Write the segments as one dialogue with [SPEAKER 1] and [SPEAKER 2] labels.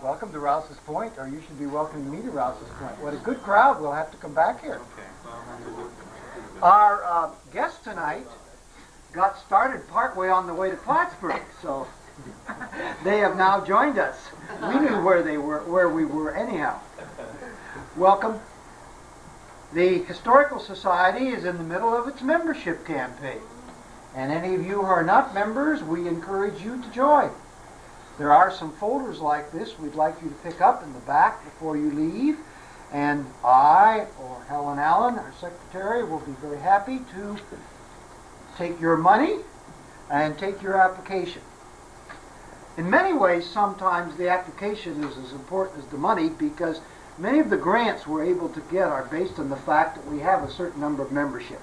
[SPEAKER 1] Welcome to Rouse's Point, or you should be welcoming me to Rouse's Point. What a good crowd. We'll have to come back here. Our guest tonight got started partway on the way to Plattsburgh, so they have now joined us. We knew where we were anyhow. Welcome. The Historical Society is in the middle of its membership campaign, and any of you who are not members, we encourage you to join. There are some folders like this we'd like you to pick up in the back before you leave, and I or Helen Allen, our secretary, will be very happy to take your money and take your application. In many ways, sometimes the application is as important as the money, because many of the grants we're able to get are based on the fact that we have a certain number of membership.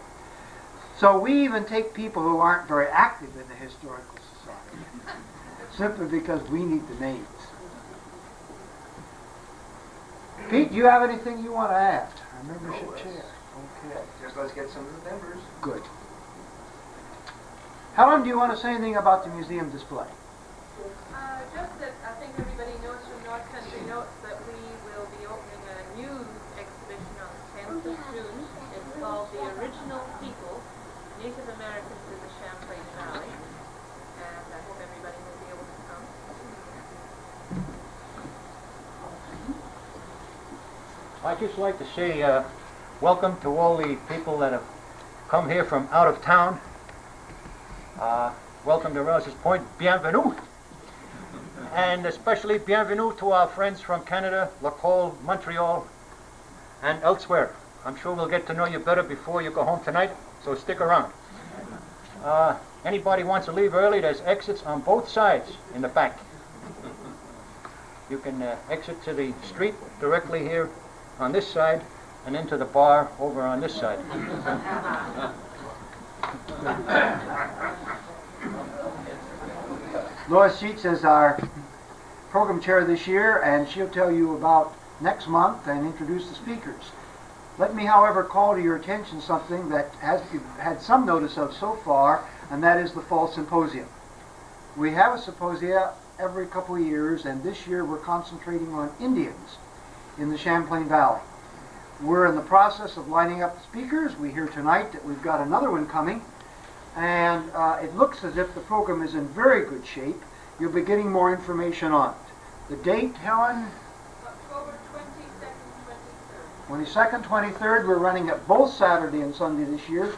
[SPEAKER 1] So we even take people who aren't very active in the Historical Society, simply because we need the names. Pete, do you have anything you want to add? Our membership chair. Okay.
[SPEAKER 2] Just let's get some of the members.
[SPEAKER 1] Good. Helen, do you want to say anything about the museum display?
[SPEAKER 3] Just that I think everybody knows from North Country Notes that we will be opening a new exhibition on the 10th of June. It's called The Original People, Native Americans in the Champlain Valley. And I hope everybody will be able to come.
[SPEAKER 4] I'd just like to say welcome to all the people that have come here from out of town. Welcome to Rouse's Point. Bienvenue. And especially bienvenue to our friends from Canada, Lacolle, Montreal, and elsewhere. I'm sure we'll get to know you better before you go home tonight, so stick around. Anybody wants to leave early, there's exits on both sides in the back. You can exit to the street directly here on this side, and into the bar over on this side.
[SPEAKER 1] Lois Sheets is our program chair this year, and she'll tell you about next month and introduce the speakers. Let me, however, call to your attention something that you've had some notice of so far, and that is the Fall Symposium. We have a symposia every couple of years, and this year we're concentrating on Indians in the Champlain Valley. We're in the process of lining up the speakers. We hear tonight that we've got another one coming, and it looks as if the program is in very good shape. You'll be getting more information on it. The date, Helen?
[SPEAKER 3] October 22nd, 23rd.
[SPEAKER 1] 22nd, 23rd. We're running it both Saturday and Sunday this year.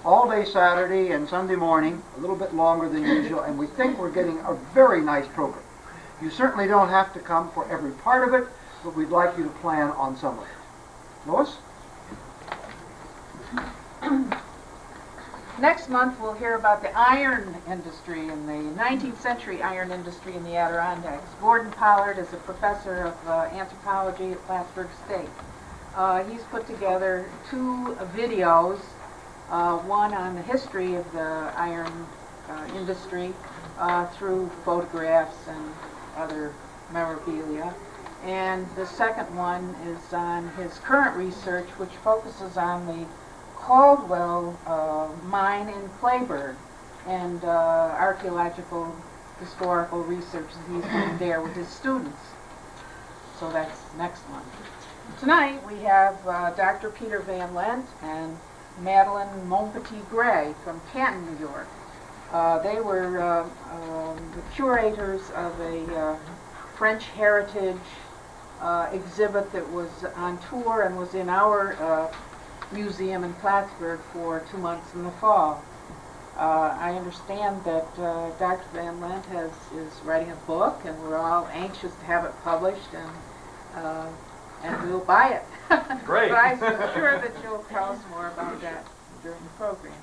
[SPEAKER 1] All day Saturday and Sunday morning, a little bit longer than usual, and we think we're getting a very nice program. You certainly don't have to come for every part of it, but we'd like you to plan on some of it. Lois?
[SPEAKER 5] Next month we'll hear about the iron industry and the 19th century iron industry in the Adirondacks. Gordon Pollard is a professor of anthropology at Plattsburgh State. He's put together two videos, one on the history of the iron industry through photographs and other memorabilia. And the second one is on his current research, which focuses on the Caldwell mine in Clayburgh and archaeological historical research that he's doing there with his students. So that's next month. Tonight we have Dr. Peter Van Lent and Madeline Montpetit-Gray from Canton, New York. They were the curators of a French heritage exhibit that was on tour and was in our museum in Plattsburgh for 2 months in the fall. I understand that Dr. Van Lent is writing a book, and we're all anxious to have it published, and we'll buy it.
[SPEAKER 4] Great.
[SPEAKER 5] But I'm sure that you'll tell us more about that during the program.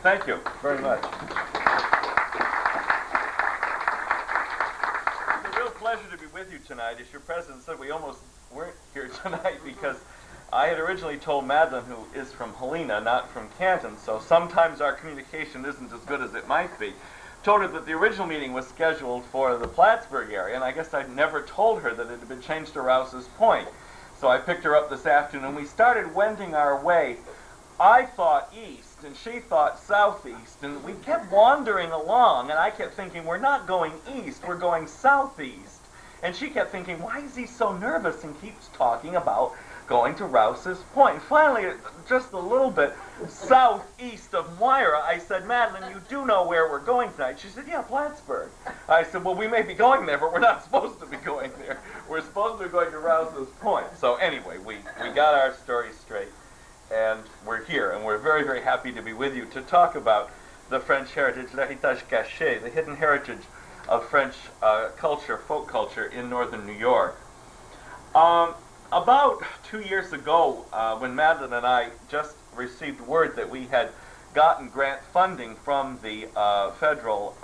[SPEAKER 6] Thank you very much. It's a real pleasure to be with you tonight. As your president said, we almost weren't here tonight because I had originally told Madeline, who is from Helena, not from Canton, so sometimes our communication isn't as good as it might be. Told her that the original meeting was scheduled for the Plattsburgh area, and I guess I'd never told her that it had been changed to Rouse's Point. So I picked her up this afternoon, and we started wending our way. I thought east, and she thought southeast, and we kept wandering along, and I kept thinking, we're not going east, we're going southeast. And she kept thinking, why is he so nervous and keeps talking about going to Rouse's Point? Finally, just a little bit southeast of Moira, I said, Madeline, you do know where we're going tonight. She said, yeah, Plattsburgh. I said, well, we may be going there, but we're not supposed to be going there. We're supposed to be going to Rouse's Point. So anyway, we got our story straight, and we're here, and we're very, very happy to be with you to talk about the French heritage, l'héritage caché, the hidden heritage of French culture, folk culture in northern New York. About 2 years ago, when Madeline and I just received word that we had gotten grant funding from the Federal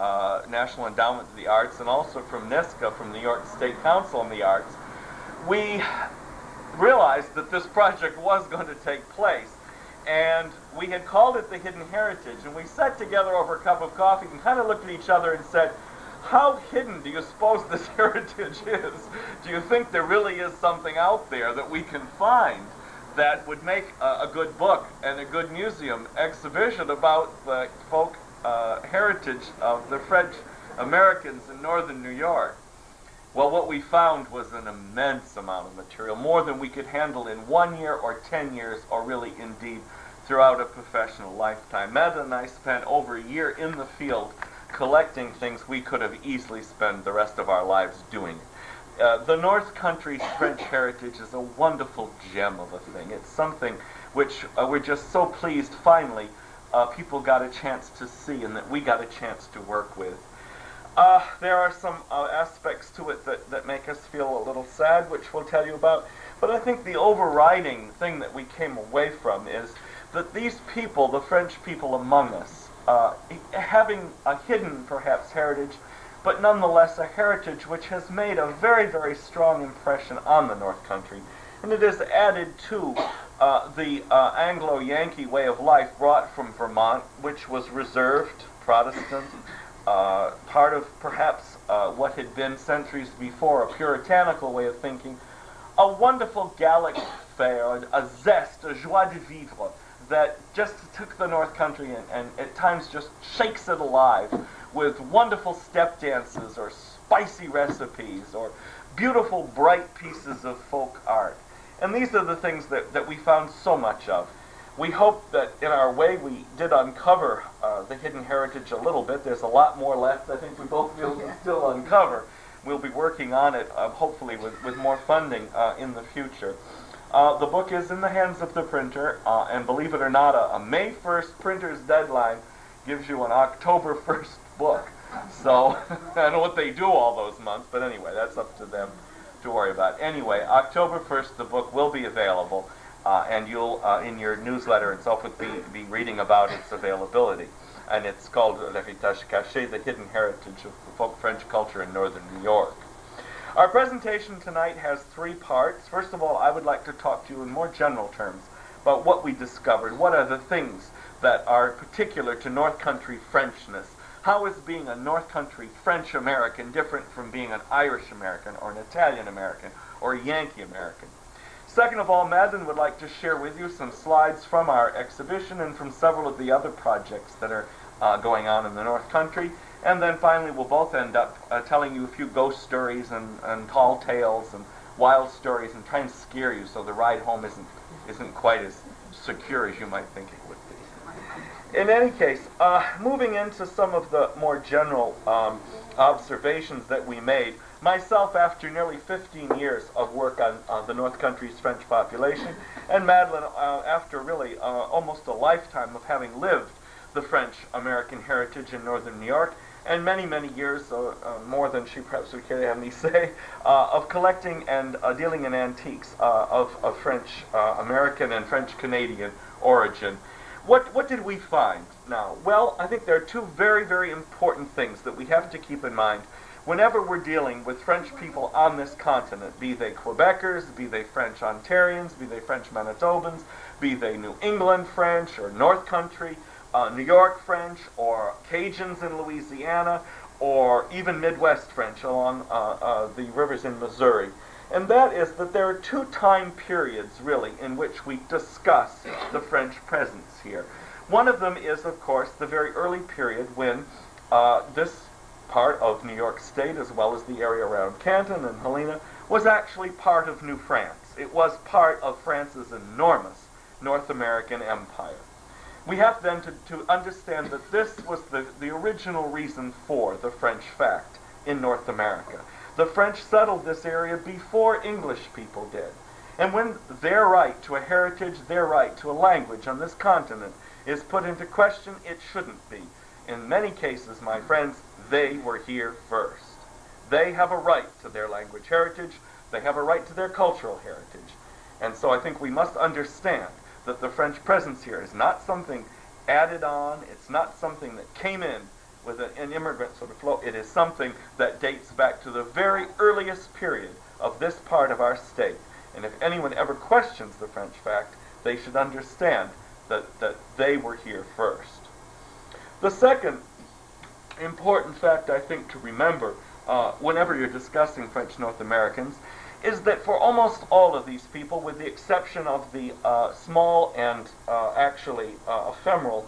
[SPEAKER 6] National Endowment of the Arts and also from NISCA, from the New York State Council on the Arts, we realized that this project was going to take place. And we had called it the Hidden Heritage, and we sat together over a cup of coffee and kind of looked at each other and said, how hidden do you suppose this heritage is? Do you think there really is something out there that we can find that would make a good book and a good museum exhibition about the folk heritage of the French Americans in northern New York? Well, what we found was an immense amount of material, more than we could handle in 1 year or 10 years, or really indeed throughout a professional lifetime. Madeline and I spent over a year in the field collecting things we could have easily spent the rest of our lives doing. The North Country French heritage is a wonderful gem of a thing. It's something which we're just so pleased finally people got a chance to see and that we got a chance to work with. There are some aspects to it that make us feel a little sad, which we'll tell you about. But I think the overriding thing that we came away from is that these people, the French people among us, having a hidden, perhaps, heritage, but nonetheless a heritage which has made a very, very strong impression on the North Country. And it is added to the Anglo-Yankee way of life brought from Vermont, which was reserved, Protestant, part of perhaps what had been centuries before a puritanical way of thinking, a wonderful Gallic fare, a zest, a joie de vivre, that just took the North Country and at times just shakes it alive with wonderful step dances or spicy recipes or beautiful bright pieces of folk art. And these are the things that we found so much of. We hope that in our way we did uncover the hidden heritage a little bit. There's a lot more left I think we both feel we still uncover. We'll be working on it hopefully with more funding in the future. The book is in the hands of the printer, and believe it or not, a May 1st printer's deadline gives you an October 1st book. So, I don't know what they do all those months, but anyway, that's up to them to worry about. Anyway, October 1st, the book will be available, and you'll, in your newsletter and so forth, be reading about its availability. And it's called L'Héritage Caché, the Hidden Heritage of Folk French Culture in Northern New York. Our presentation tonight has 3 parts. First of all, I would like to talk to you in more general terms about what we discovered. What are the things that are particular to North Country Frenchness? How is being a North Country French American different from being an Irish American or an Italian American or a Yankee American? Second of all, Madeline would like to share with you some slides from our exhibition and from several of the other projects that are going on in the North Country. And then finally, we'll both end up telling you a few ghost stories and tall tales and wild stories and try and scare you so the ride home isn't quite as secure as you might think it would be. In any case, moving into some of the more general observations that we made, myself after nearly 15 years of work on the North Country's French population, and Madeline after really almost a lifetime of having lived the French-American heritage in northern New York, and many, many years, more than she perhaps would care to have me say, of collecting and dealing in antiques of French-American and French-Canadian origin. What did we find now? Well, I think there are 2 very, very important things that we have to keep in mind whenever we're dealing with French people on this continent, be they Quebecers, be they French Ontarians, be they French Manitobans, be they New England French or North Country, New York French, or Cajuns in Louisiana, or even Midwest French along the rivers in Missouri. And that is that there are two time periods, really, in which we discuss the French presence here. One of them is, of course, the very early period when this part of New York State, as well as the area around Canton and Helena, was actually part of New France. It was part of France's enormous North American empire. We have then to understand that this was the original reason for the French fact in North America. The French settled this area before English people did. And when their right to a heritage, their right to a language on this continent is put into question, it shouldn't be. In many cases, my friends, they were here first. They have a right to their language heritage. They have a right to their cultural heritage. And so I think we must understand that the French presence here is not something added on. It's not something that came in with an immigrant sort of flow. It is something that dates back to the very earliest period of this part of our state. And if anyone ever questions the French fact, they should understand that they were here first. The second important fact, I think, to remember whenever you're discussing French North Americans is that for almost all of these people, with the exception of the small and actually ephemeral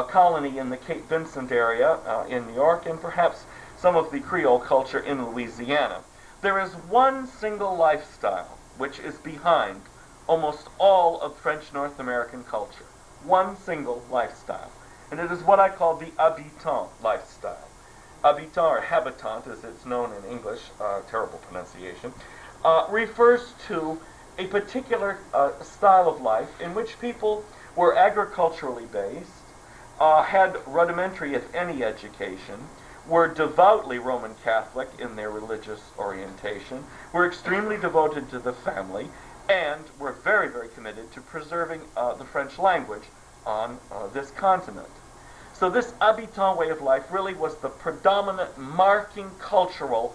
[SPEAKER 6] colony in the Cape Vincent area in New York, and perhaps some of the Creole culture in Louisiana, there is one single lifestyle which is behind almost all of French North American culture. One single lifestyle. And it is what I call the habitant lifestyle. Habitant, or habitant as it's known in English, terrible pronunciation, refers to a particular style of life in which people were agriculturally based, had rudimentary, if any, education, were devoutly Roman Catholic in their religious orientation, were extremely devoted to the family, and were very, very committed to preserving the French language on this continent. So this habitant way of life really was the predominant marking cultural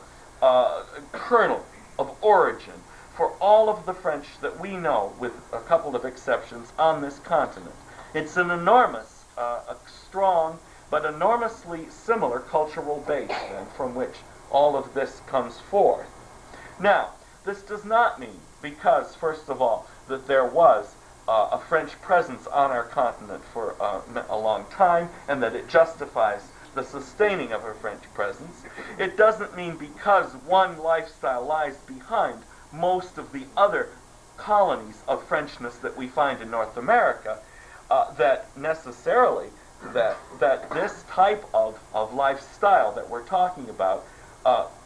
[SPEAKER 6] kernel of origin for all of the French that we know, with a couple of exceptions, on this continent. It's an enormous, strong, but enormously similar cultural base, then, from which all of this comes forth. Now, this does not mean, because, first of all, that there was a French presence on our continent for a long time, and that it justifies the sustaining of a French presence. It doesn't mean because one lifestyle lies behind most of the other colonies of Frenchness that we find in North America, that necessarily that this type of lifestyle that we're talking about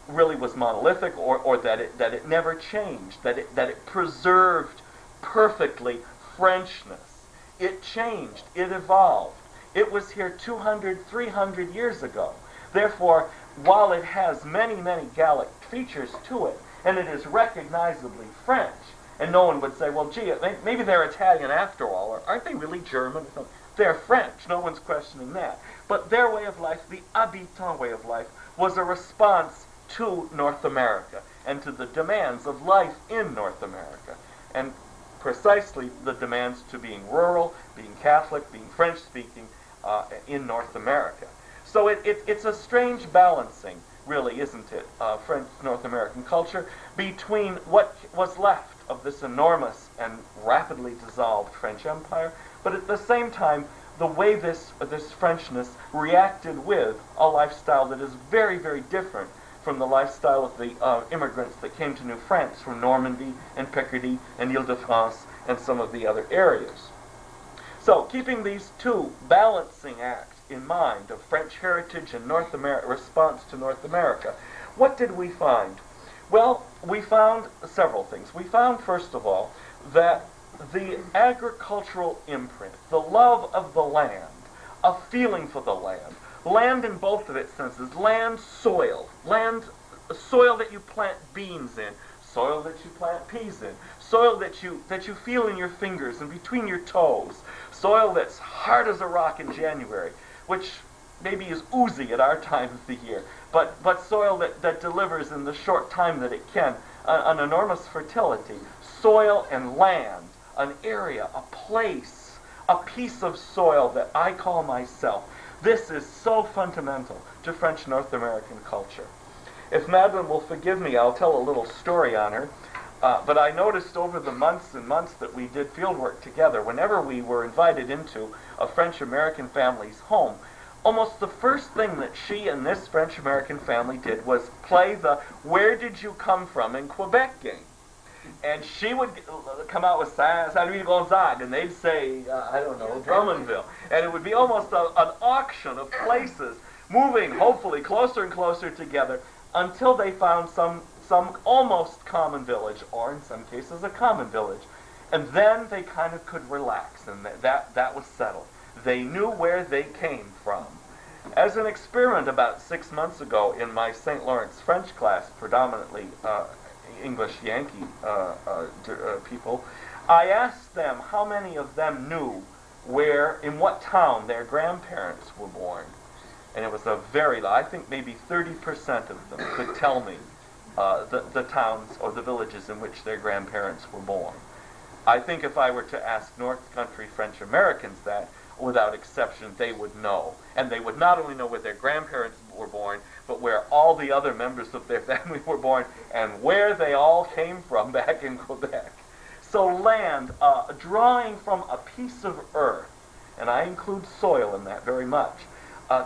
[SPEAKER 6] really was monolithic, or that it never changed, that it preserved perfectly Frenchness. It changed, it evolved. It was here 200, 300 years ago. Therefore, while it has many, many Gallic features to it, and it is recognizably French, and no one would say, well, gee, maybe they're Italian after all, or aren't they really German? They're French, no one's questioning that. But their way of life, the habitant way of life, was a response to North America and to the demands of life in North America. And precisely the demands to being rural, being Catholic, being French-speaking in North America. So it's a strange balancing, really, isn't it, French North American culture, between what was left of this enormous and rapidly dissolved French Empire, but at the same time, the way this Frenchness reacted with a lifestyle that is very, very different from the lifestyle of the immigrants that came to New France from Normandy and Picardy and Ile-de-France and some of the other areas. So, keeping these two balancing acts in mind of French heritage and North America, response to North America, what did we find? Well, we found several things. We found, first of all, that the agricultural imprint, the love of the land, a feeling for the land in both of its senses, soil that you plant beans in, soil that you plant peas in, soil that you feel in your fingers and between your toes, soil that's hard as a rock in January, which maybe is oozy at our time of the year, but soil that delivers in the short time that it can an enormous fertility. Soil and land, an area, a place, a piece of soil that I call myself. This is so fundamental to French North American culture. If Madeline will forgive me, I'll tell a little story on her. But I noticed over the months and months that we did field work together, whenever we were invited into a French-American family's home, almost the first thing that she and this French-American family did was play the "Where Did You Come From" in Quebec game. And she would come out with Saint-Louis Gonzague, and they'd say, I don't know, Drummondville. And it would be almost an auction of places, moving hopefully closer and closer together until they found some almost common village, or in some cases a common village. And then they kind of could relax, and that was settled. They knew where they came from. As an experiment about 6 months ago in my St. Lawrence French class, predominantly English Yankee people, I asked them how many of them knew in what town their grandparents were born. And it was a very low, I think maybe 30% of them could tell me the towns or the villages in which their grandparents were born. I think if I were to ask North Country French Americans that, without exception, they would know. And they would not only know where their grandparents were born, but where all the other members of their family were born, and where they all came from back in Quebec. So land, drawing from a piece of earth, and I include soil in that very much,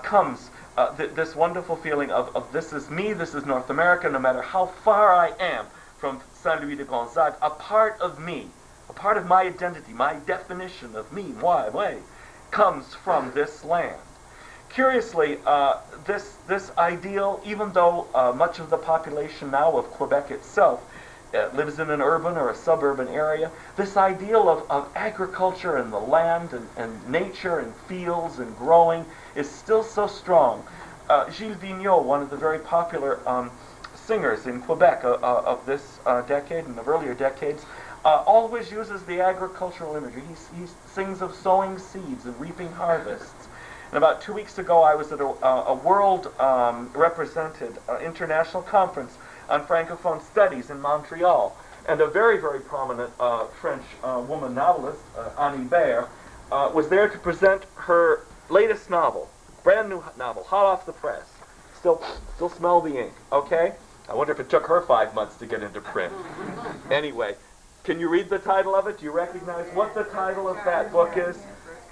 [SPEAKER 6] comes this wonderful feeling of this is me, this is North America, no matter how far I am from Saint-Louis de Gonzague, a part of me, a part of my identity, my definition of me, moi, comes from this land. Curiously, this ideal, even though much of the population now of Quebec itself lives in an urban or a suburban area, this ideal of agriculture and the land and nature and fields and growing is still so strong. Gilles Vigneault, one of the very popular singers in Quebec of this decade and of earlier decades, always uses the agricultural imagery. He sings of sowing seeds and reaping harvests. And about 2 weeks ago, I was at a world represented international conference on Francophone studies in Montreal. And a very, very prominent French woman novelist, Annie Baer, was there to present her latest novel, brand new novel, hot off the press. Still smell the ink, okay? I wonder if it took her 5 months to get into print. Anyway, can you read the title of it? Do you recognize what the title of that book is?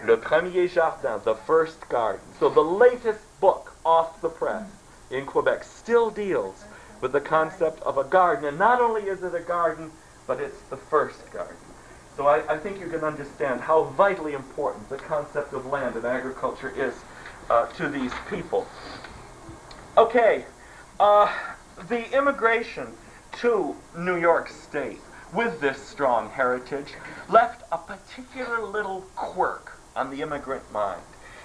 [SPEAKER 6] Le Premier Jardin, The First Garden. So the latest book off the press in Quebec still deals with the concept of a garden. And not only is it a garden, but it's the first garden. So I think you can understand how vitally important the concept of land and agriculture is to these people. Okay, the immigration to New York State with this strong heritage left a particular little quirk on the immigrant mind.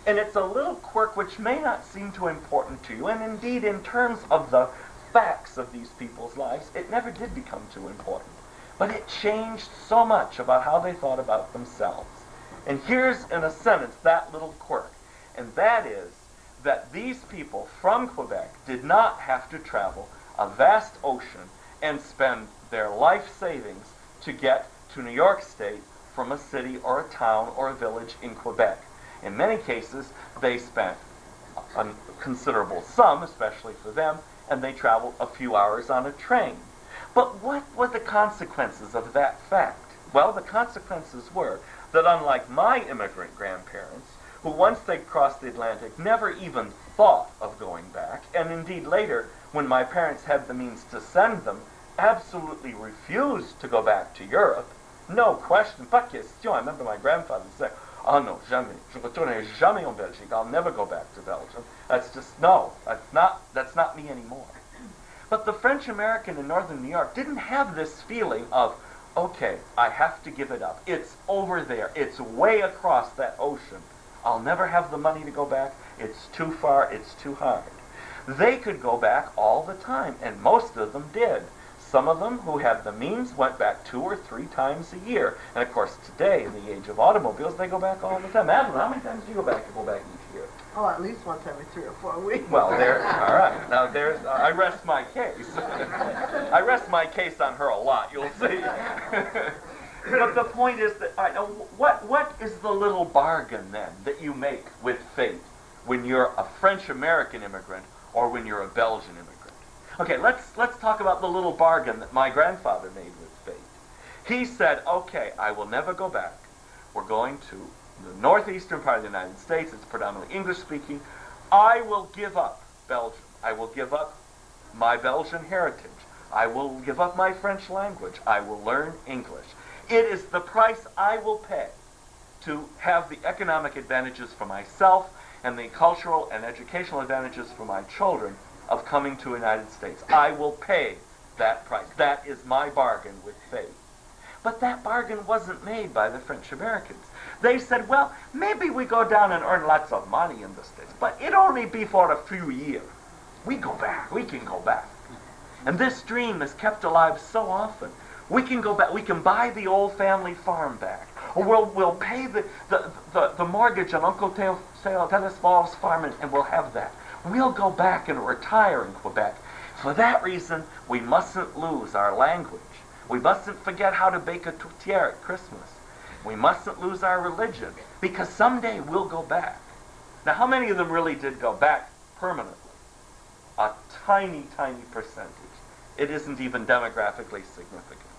[SPEAKER 6] And it's a little quirk which may not seem too important to you, and indeed in terms of the facts of these people's lives, it never did become too important. But it changed so much about how they thought about themselves. And here's in a sentence that little quirk, and that is that these people from Quebec did not have to travel a vast ocean and spend their life savings to get to New York State from a city or a town or a village in Quebec. In many cases, they spent a considerable sum, especially for them, and they traveled a few hours on a train. But what were the consequences of that fact? Well, the consequences were that unlike my immigrant grandparents, who once they crossed the Atlantic never even thought of going back, and indeed later, when my parents had the means to send them, absolutely refused to go back to Europe. No question, pas question. I remember my grandfather saying, "Oh no, jamais. Je retournerai jamais en Belgique. I'll never go back to Belgium. That's just, no, that's not me anymore." But the French American in northern New York didn't have this feeling of, okay, I have to give it up. It's over there. It's way across that ocean. I'll never have the money to go back. It's too far. It's too hard. They could go back all the time, and most of them did. Some of them who had the means went back 2 or 3 times a year. And of course, today, in the age of automobiles, they go back all the time. Madeline, how many times do you go back each year?
[SPEAKER 2] Oh, at least once every 3 or 4 weeks.
[SPEAKER 6] Well, there. All right. Now, there's. I rest my case. I rest my case on her a lot. You'll see. But the point is that, all right, now, what is the little bargain then that you make with fate when you're a French-American immigrant or when you're a Belgian immigrant? Okay, let's talk about the little bargain that my grandfather made with fate. He said, okay, I will never go back. We're going to the northeastern part of the United States. It's predominantly English-speaking. I will give up Belgium. I will give up my Belgian heritage. I will give up my French language. I will learn English. It is the price I will pay to have the economic advantages for myself and the cultural and educational advantages for my children of coming to the United States. I will pay that price. That is my bargain with fate. But that bargain wasn't made by the French Americans. They said, well, maybe we go down and earn lots of money in the States, but it only be for a few years. We go back. We can go back. And this dream is kept alive so often. We can go back. We can buy the old family farm back. Or we'll pay the mortgage on Uncle Telesval's farm and we'll have that. We'll go back and retire in Quebec. For that reason, we mustn't lose our language. We mustn't forget how to bake a tourtière at Christmas. We mustn't lose our religion, because someday we'll go back. Now, how many of them really did go back permanently? A tiny, tiny percentage. It isn't even demographically significant.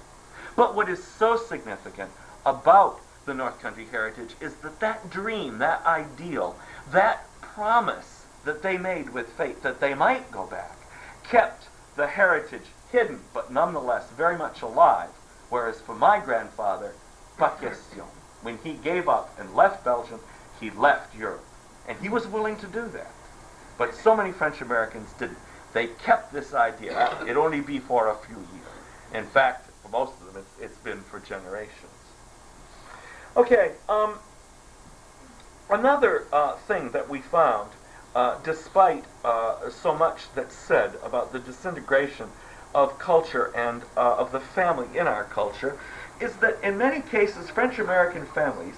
[SPEAKER 6] But what is so significant about the North Country heritage is that dream, that ideal, that promise that they made with faith that they might go back, kept the heritage hidden, but nonetheless very much alive. Whereas for my grandfather, pas question. When he gave up and left Belgium, he left Europe. And he was willing to do that. But so many French Americans didn't. They kept this idea. It only be for a few years. In fact, for most of them, it's been for generations. Okay, another thing that we found, despite so much that's said about the disintegration of culture and of the family in our culture, is that in many cases French-American families,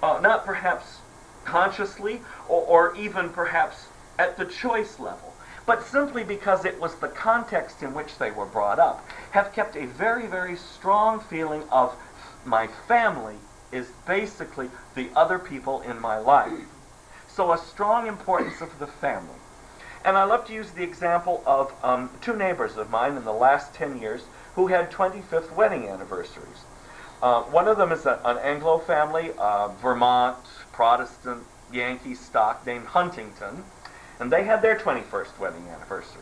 [SPEAKER 6] not perhaps consciously or even perhaps at the choice level, but simply because it was the context in which they were brought up, have kept a very, very strong feeling of my family is basically the other people in my life. So a strong importance of the family. And I love to use the example of two neighbors of mine in the last 10 years who had 25th wedding anniversaries. One of them is an Anglo family, Vermont, Protestant, Yankee stock named Huntington, and they had their 21st wedding anniversary.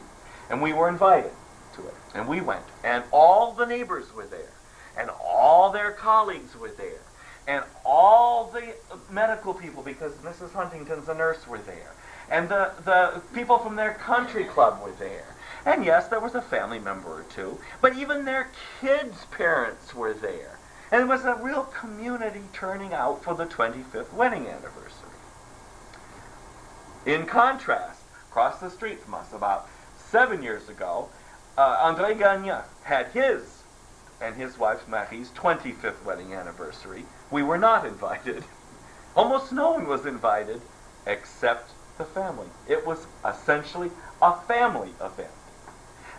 [SPEAKER 6] And we were invited to it, and we went. And all the neighbors were there, and all their colleagues were there, and all the medical people, because Mrs. Huntington's a nurse, were there. And the people from their country club were there. And yes, there was a family member or two, but even their kids' parents were there. And it was a real community turning out for the 25th wedding anniversary. In contrast, across the street from us, about 7 years ago, André Gagnon had his and his wife Marie's 25th wedding anniversary. We were not invited. Almost no one was invited except the family. It was essentially a family event.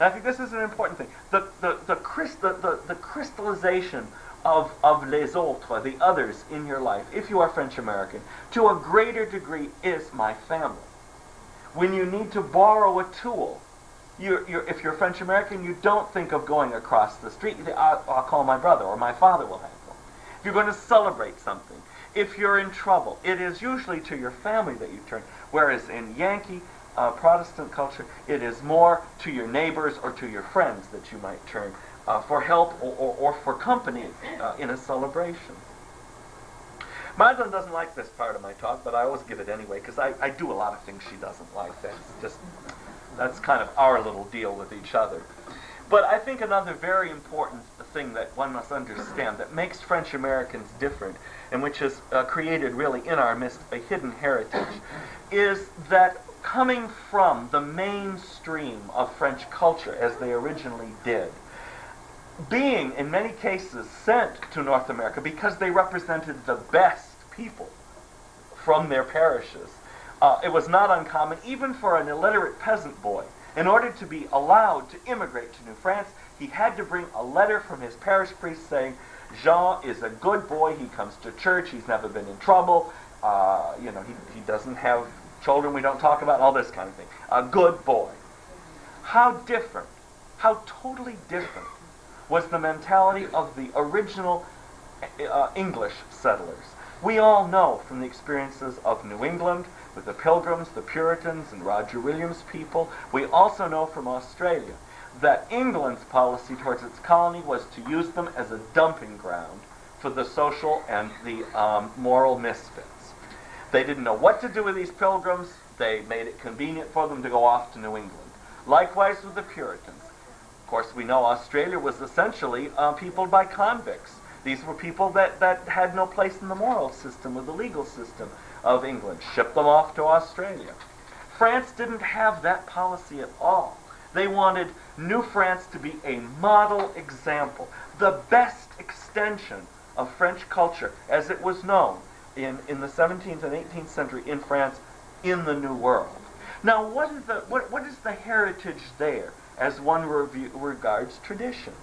[SPEAKER 6] And I think this is an important thing. The crystallization of les autres, the others in your life, if you are French American, to a greater degree is my family. When you need to borrow a tool, if you're French American, you don't think of going across the street. I'll call my brother, or my father will have one. If you're going to celebrate something, if you're in trouble, it is usually to your family that you turn. Whereas in Yankee Protestant culture, it is more to your neighbors or to your friends that you might turn for help or for company in a celebration. Madeline doesn't like this part of my talk, but I always give it anyway, because I do a lot of things she doesn't like. That's kind of our little deal with each other. But I think another very important thing that one must understand that makes French Americans different, and which has created really in our midst a hidden heritage, is that coming from the mainstream of French culture as they originally did, being in many cases sent to North America because they represented the best people from their parishes, it was not uncommon even for an illiterate peasant boy. In order to be allowed to immigrate to New France, he had to bring a letter from his parish priest saying, Jean is a good boy, he comes to church, he's never been in trouble, he doesn't have children we don't talk about, all this kind of thing. A good boy. How different, how totally different was the mentality of the original English settlers. We all know from the experiences of New England with the Pilgrims, the Puritans, and Roger Williams' people. We also know from Australia that England's policy towards its colony was to use them as a dumping ground for the social and the moral misfits. They didn't know what to do with these Pilgrims. They made it convenient for them to go off to New England. Likewise with the Puritans. Of course, we know Australia was essentially peopled by convicts. These were people that had no place in the moral system or the legal system of England. Shipped them off to Australia. France didn't have that policy at all. They wanted New France to be a model example, the best extension of French culture as it was known in the 17th and 18th century in France in the New World. Now, what is the heritage there as one regards tradition?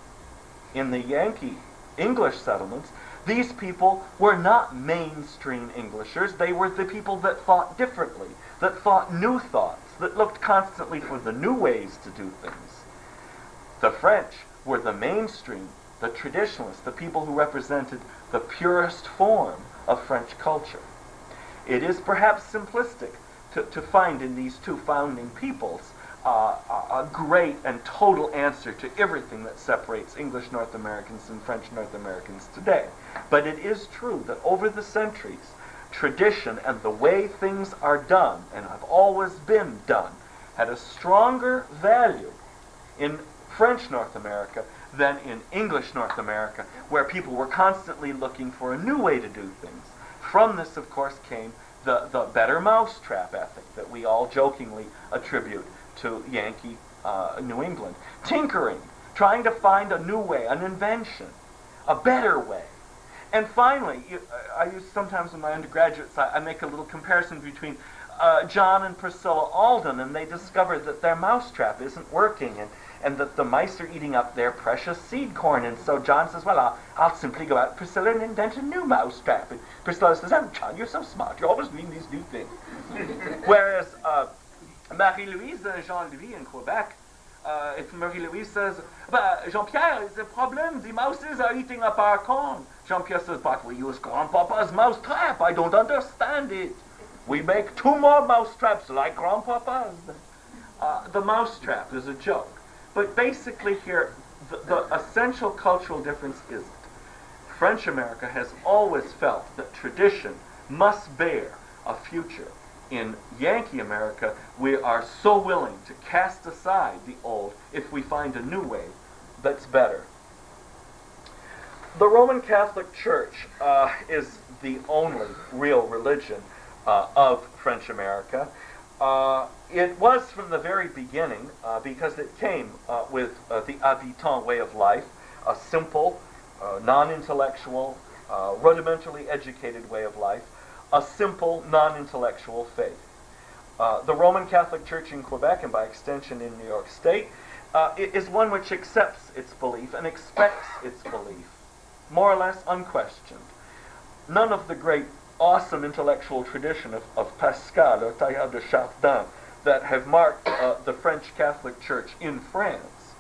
[SPEAKER 6] In the Yankee English settlements, these people were not mainstream Englishers. They were the people that thought differently, that thought new thoughts, that looked constantly for the new ways to do things. The French were the mainstream, the traditionalists, the people who represented the purest form of French culture. It is perhaps simplistic to find in these two founding peoples a great and total answer to everything that separates English North Americans and French North Americans today. But it is true that over the centuries, tradition and the way things are done, and have always been done, had a stronger value in French North America than in English North America, where people were constantly looking for a new way to do things. From this, of course, came the better mousetrap ethic that we all jokingly attribute to Yankee New England. Tinkering, trying to find a new way, an invention, a better way. And finally, I use sometimes in my undergraduates, I make a little comparison between John and Priscilla Alden, and they discovered that their mousetrap isn't working, and that the mice are eating up their precious seed corn. And so John says, well, I'll simply go out, Priscilla, and invent a new mousetrap. And Priscilla says, oh, John, you're so smart. You're always doing these new things. Whereas Marie-Louise and Jean-Louis in Quebec, if Marie-Louise says, Jean-Pierre, it's a problem. The mouses are eating up our corn. Jean-Pierre says, but we use Grandpapa's mousetrap. I don't understand it. We make 2 more mousetraps like Grandpapa's. The mousetrap is a joke. But basically here, the essential cultural difference is French America has always felt that tradition must bear a future. In Yankee America, we are so willing to cast aside the old if we find a new way that's better. The Roman Catholic Church is the only real religion of French America. It was from the very beginning, because it came with the habitant way of life, a simple, non-intellectual, rudimentarily educated way of life, a simple, non-intellectual faith. The Roman Catholic Church in Quebec, and by extension in New York State, is one which accepts its belief and expects its belief, more or less unquestioned. None of the great, awesome intellectual tradition of Pascal or Teilhard de Chardin that have marked the French Catholic Church in France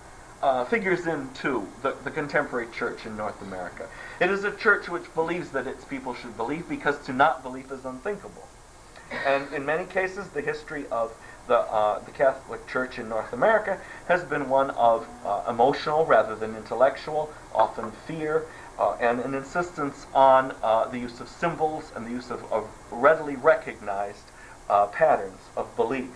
[SPEAKER 6] figures into the contemporary church in North America. It is a church which believes that its people should believe, because to not believe is unthinkable. And in many cases, the history of the Catholic Church in North America has been one of emotional rather than intellectual, often fear, and an insistence on the use of symbols and the use of readily recognized patterns of belief.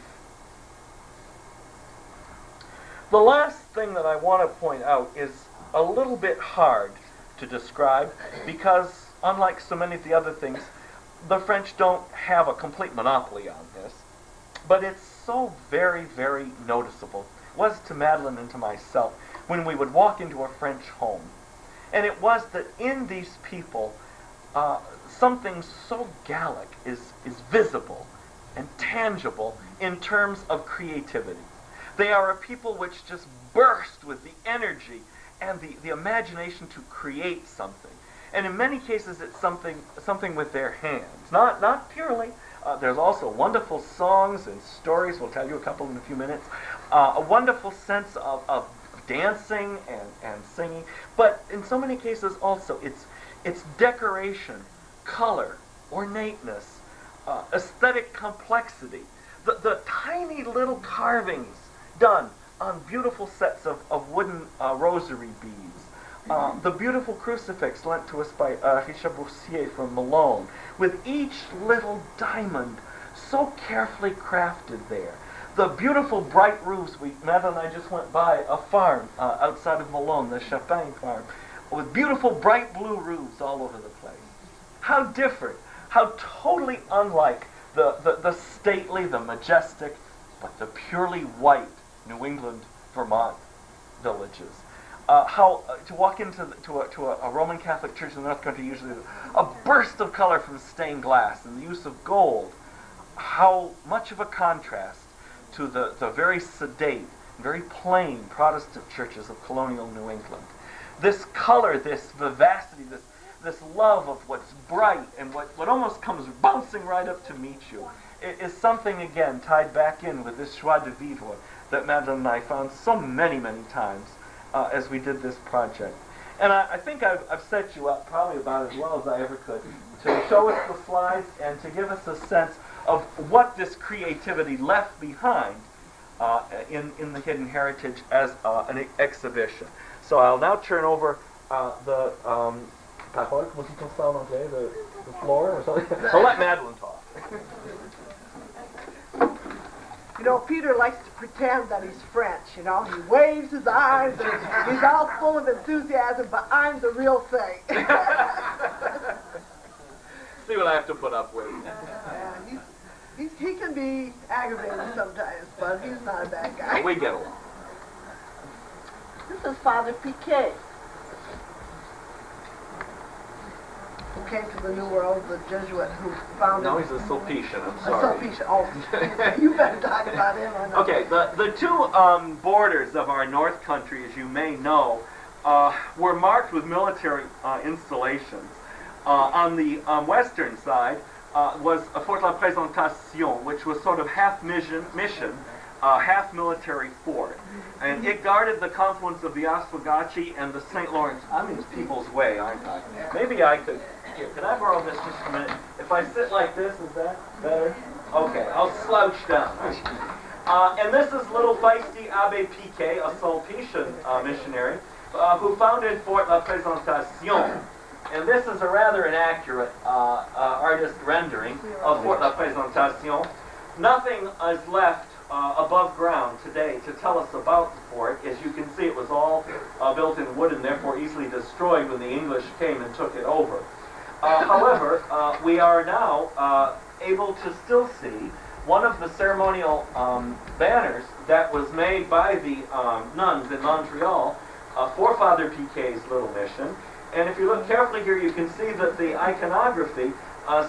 [SPEAKER 6] The last thing that I want to point out is a little bit hard to describe, because unlike so many of the other things, the French don't have a complete monopoly on this. But it's so very, very noticeable. It was to Madeline and to myself when we would walk into a French home. And it was that in these people, something so Gallic is visible and tangible in terms of creativity. They are a people which just burst with the energy and the imagination to create something. And in many cases, it's something with their hands. Not purely. There's also wonderful songs and stories. We'll tell you a couple in a few minutes. A wonderful sense of dancing and singing, but in so many cases also it's decoration, color, ornateness, aesthetic complexity, the tiny little carvings done on beautiful sets of wooden rosary beads, the beautiful crucifix lent to us by Richard Boursier from Malone, with each little diamond so carefully crafted there. The beautiful bright roofs, Matt and I just went by a farm outside of Malone, the Champagne farm, with beautiful bright blue roofs all over the place. How different, how totally unlike the stately, the majestic, but the purely white New England, Vermont villages. To walk into a Roman Catholic church in the North Country, usually a burst of color from stained glass and the use of gold. How much of a contrast to the very sedate, very plain Protestant churches of colonial New England. This color, this vivacity, this love of what's bright and what almost comes bouncing right up to meet you is something, again, tied back in with this joie de vivre that Madeline and I found so many, many times as we did this project. And I think I've set you up probably about as well as I ever could to show us the slides and to give us a sense of what this creativity left behind in the Hidden Heritage as an exhibition. So I'll now turn over the parole, comment dit-on ça en anglais, the floor or something? I'll let Madeline talk.
[SPEAKER 2] You know, Peter likes to pretend that he's French, you know. He waves his arms and he's all full of enthusiasm, but I'm the real thing.
[SPEAKER 6] See what I have to put up with.
[SPEAKER 2] Yeah, he can be aggravating sometimes, but he's not a bad guy.
[SPEAKER 6] We get along.
[SPEAKER 2] This is Father Piquet, who came to the New World, the Jesuit who founded...
[SPEAKER 6] No, he's a Sulpician, I'm sorry.
[SPEAKER 2] A Sulpician, oh, you better talk about him. I know.
[SPEAKER 6] Okay, the two borders of our North Country, as you may know, were marked with military installations. On the western side was Fort La Présentation, which was sort of half mission, half military fort. And it guarded the confluence of the Oswegatchie and the St. Lawrence. I'm in people's way, aren't I? Maybe I could... Here, can I borrow this just a minute? If I sit like this, is that better? Okay, I'll slouch down. And this is little feisty Abbé Piquet, a Sulpician missionary, who founded Fort La Présentation. And this is a rather inaccurate artist rendering of Fort La Présentation. Nothing is left above ground today to tell us about the fort. As you can see, it was all built in wood and therefore easily destroyed when the English came and took it over. However, we are now able to still see one of the ceremonial banners that was made by the nuns in Montreal for Father Piquet's little mission. And if you look carefully here, you can see that the iconography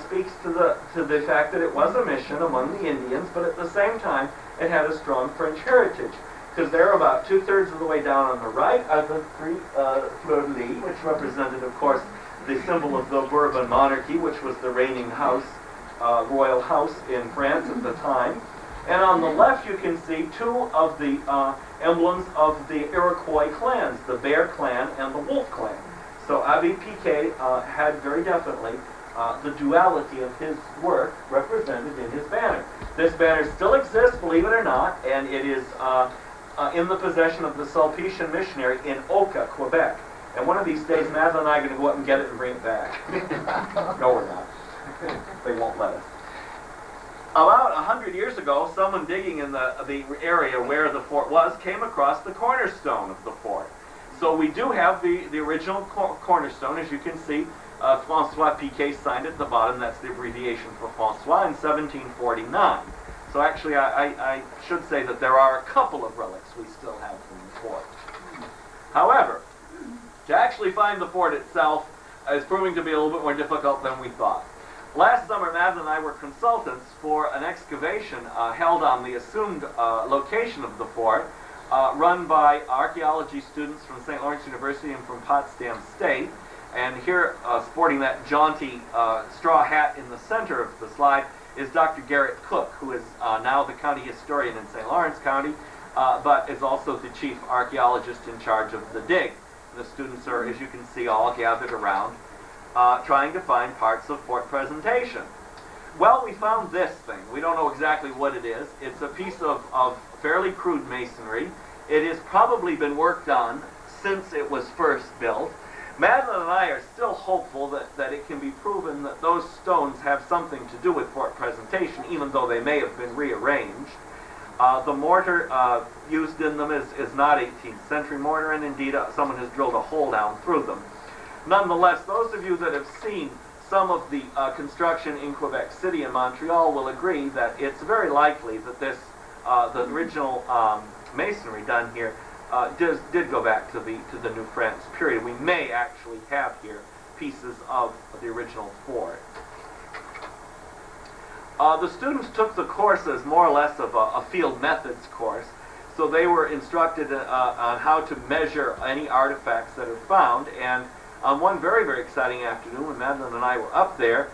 [SPEAKER 6] speaks to the fact that it was a mission among the Indians, but at the same time, it had a strong French heritage. Because they're about 2/3 of the way down on the right are the three fleurs-de-lis, which represented, of course, the symbol of the Bourbon monarchy, which was the reigning house, royal house in France at the time. And on the left, you can see two of the emblems of the Iroquois clans, the Bear clan and the Wolf clan. So Abbé Piquet had very definitely the duality of his work represented in his banner. This banner still exists, believe it or not, and it is in the possession of the Sulpician missionary in Oka, Quebec. And one of these days, Madeline and I are going to go up and get it and bring it back. No, we're not. They won't let us. About 100 years ago, someone digging in the area where the fort was came across the cornerstone of the fort. So we do have the original cornerstone, as you can see. François Piquet signed at the bottom. That's the abbreviation for François in 1749. So actually, I should say that there are a couple of relics we still have from the fort. However, to actually find the fort itself is proving to be a little bit more difficult than we thought. Last summer, Madeline and I were consultants for an excavation held on the assumed location of the fort, run by archaeology students from St. Lawrence University and from Potsdam State. And here, sporting that jaunty straw hat in the center of the slide, is Dr. Garrett Cook, who is now the county historian in St. Lawrence County. but is also the chief archaeologist in charge of the dig. The students are, as you can see, all gathered around, trying to find parts of fort presentation. Well, we found this thing. We don't know exactly what it is. It's a piece of fairly crude masonry. It has probably been worked on since it was first built. Madeline and I are still hopeful that it can be proven that those stones have something to do with fort presentation, even though they may have been rearranged. The mortar used in them is not 18th century mortar, and indeed someone has drilled a hole down through them. Nonetheless, those of you that have seen some of the construction in Quebec City and Montreal will agree that it's very likely that this, the original masonry done here did go back to the New France period. We may actually have here pieces of the original fort. The students took the course as more or less of a field methods course, so they were instructed on how to measure any artifacts that are found. And on one very, very exciting afternoon when Madeline and I were up there,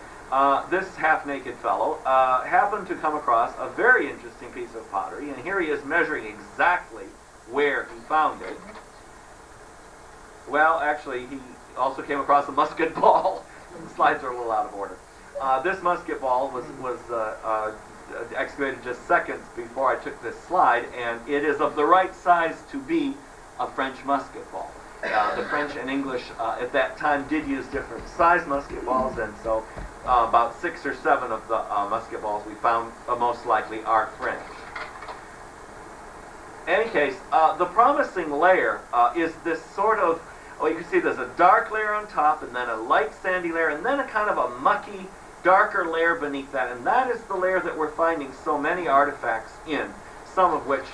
[SPEAKER 6] this half-naked fellow happened to come across a very interesting piece of pottery, and here he is measuring exactly where he found it. Well, actually, he also came across a musket ball. The slides are a little out of order. This musket ball was excavated just seconds before I took this slide, and it is of the right size to be a French musket ball. The French and English at that time did use different size musket balls, and so about 6 or 7 of the musket balls we found most likely are French. In any case, the promising layer is this sort of, well, you can see there's a dark layer on top, and then a light sandy layer, and then a kind of a mucky, darker layer beneath that, and that is the layer that we're finding so many artifacts in, some of which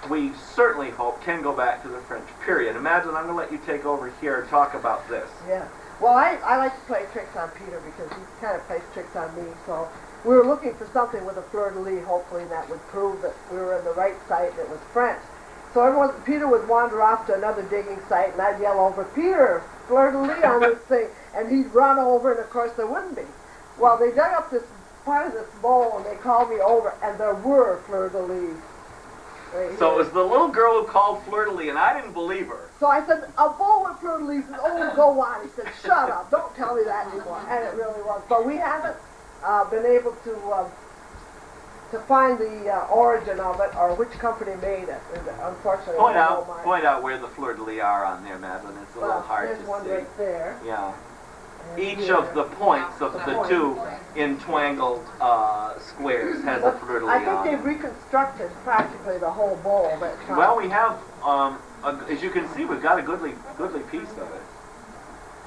[SPEAKER 6] we certainly hope can go back to the French period. And Madeline, I'm going to let you take over here and talk about this.
[SPEAKER 2] Yeah. Well, I like to play tricks on Peter because he kind of plays tricks on me. So we were looking for something with a fleur-de-lis, hopefully, that would prove that we were in the right site and it was French. So Peter would wander off to another digging site, and I'd yell over, "Peter, fleur-de-lis on this thing," and he'd run over, and of course there wouldn't be. Well, they dug up this part of this bowl, and they called me over, and there were fleur-de-lis. Right,
[SPEAKER 6] so it was the little girl who called fleur-de-lis, and I didn't believe her.
[SPEAKER 2] So I said, "A bowl with fleur-de-lis." "Oh, go on." He said, "Shut up, don't tell me that anymore." And it really was. But we haven't been able to find the origin of it or which company made it. Unfortunately,
[SPEAKER 6] Point out where the fleur-de-lis are on there, Madeline. It's a little hard to see.
[SPEAKER 2] There's one right there.
[SPEAKER 6] Yeah. Each of the points of the two entwangled squares has a fleur-de-lis
[SPEAKER 2] I think
[SPEAKER 6] on
[SPEAKER 2] they've
[SPEAKER 6] it.
[SPEAKER 2] reconstructed practically the whole bowl.
[SPEAKER 6] Well, we have, as you can see, we've got a goodly piece of it.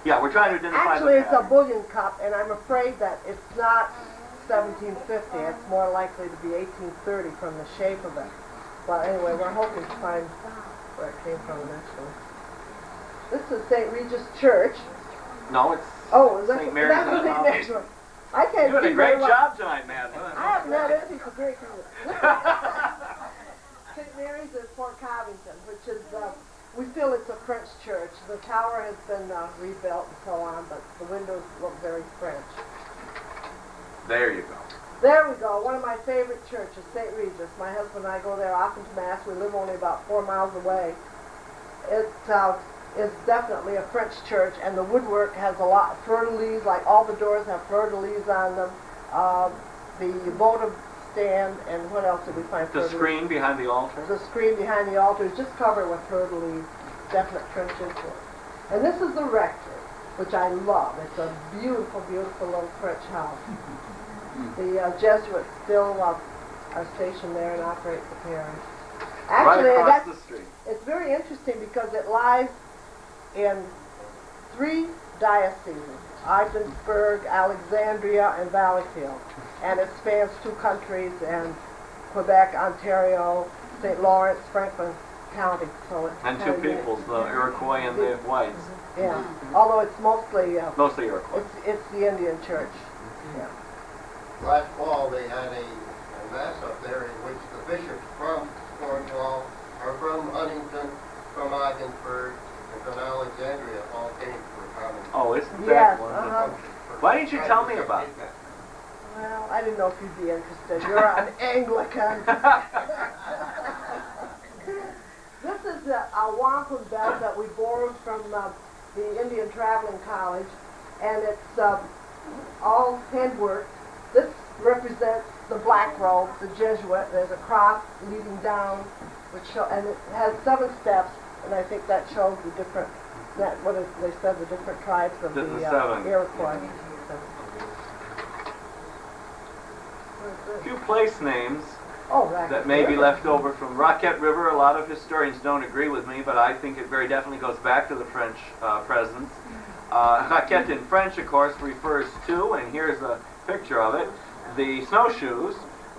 [SPEAKER 6] Yeah, we're trying to identify
[SPEAKER 2] Actually,
[SPEAKER 6] the
[SPEAKER 2] it's a
[SPEAKER 6] pattern.
[SPEAKER 2] bullion cup, and I'm afraid that it's not 1750. It's more likely to be 1830 from the shape of it. But anyway, we're hoping to find where it came from eventually. This is St. Regis Church.
[SPEAKER 6] No, it's
[SPEAKER 2] Oh, is that
[SPEAKER 6] St. Mary's.
[SPEAKER 2] That's St. Mary's one. I can't
[SPEAKER 6] You're doing
[SPEAKER 2] see
[SPEAKER 6] a great
[SPEAKER 2] very well.
[SPEAKER 6] job tonight, Madeline.
[SPEAKER 2] I haven't had anything to drink either. St. Mary's in Fort Covington, which is, we feel it's a French church. The tower has been rebuilt and so on, but the windows look very French.
[SPEAKER 6] There you go.
[SPEAKER 2] There we go, one of my favorite churches, St. Regis. My husband and I go there often to Mass. We live only about 4 miles away. It is definitely a French church, and the woodwork has a lot of fleur-de-lis, like all the doors have fleur-de-lis on them. The votive stand, and what else did we find?
[SPEAKER 6] The screen behind the altar.
[SPEAKER 2] The screen behind the altar is just covered with fleur-de-lis, definite French influence. And this is the rectory, which I love. It's a beautiful, beautiful little French house. The Jesuits still are stationed there and operate the parish. Actually,
[SPEAKER 6] right across the street.
[SPEAKER 2] It's very interesting because it lies in 3 dioceses: Ogdensburg, Alexandria, and Valleyfield. And it spans 2 countries, and Quebec, Ontario, St. Lawrence, Franklin County. So it's
[SPEAKER 6] And 2
[SPEAKER 2] kind of
[SPEAKER 6] peoples, the Iroquois and the whites.
[SPEAKER 2] Yeah, although it's mostly
[SPEAKER 6] Mostly Iroquois.
[SPEAKER 2] it's the Indian church. Yeah.
[SPEAKER 7] Last fall, they had a mass up there in which the bishops from Cornwall, or from Huntington, from Ogdensburg, and from Alexandria all came for a common.
[SPEAKER 6] Oh, isn't
[SPEAKER 2] Yes,
[SPEAKER 6] that wonderful?
[SPEAKER 2] uh-huh.
[SPEAKER 6] Why didn't you tell me about that?
[SPEAKER 2] Well, I didn't know if you'd be interested. You're an Anglican. wampum belt that we borrowed from the Indian Traveling College, and it's all handwork. This represents the black robe, the Jesuit. There's a cross leading down, and it has 7 steps, and I think that shows the different, they said, the different tribes of the Iroquois.
[SPEAKER 6] A few place names
[SPEAKER 2] Racket
[SPEAKER 6] that may be
[SPEAKER 2] River.
[SPEAKER 6] left over from Roquette River. A lot of historians don't agree with me, but I think it very definitely goes back to the French presence. Raquette in French, of course, refers to, and here's a picture of it, the snowshoes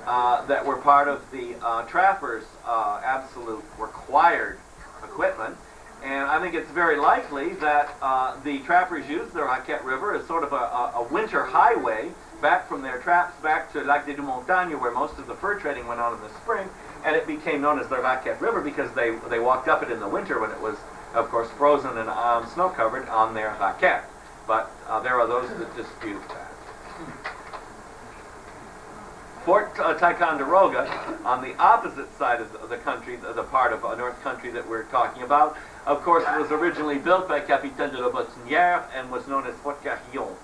[SPEAKER 6] that were part of the trappers' absolute required equipment. And I think it's very likely that the trappers used the Raquette River as sort of a winter highway back from their traps back to Lac des Deux Montagnes, where most of the fur trading went on in the spring, and it became known as the Raquette River because they walked up it in the winter when it was, of course, frozen and snow-covered on their raquette. But there are those that dispute that. Fort Ticonderoga, on the opposite side of the country, the part of North Country that we're talking about, of course, was originally built by Capitaine de la Bottinière and was known as Fort Carillon.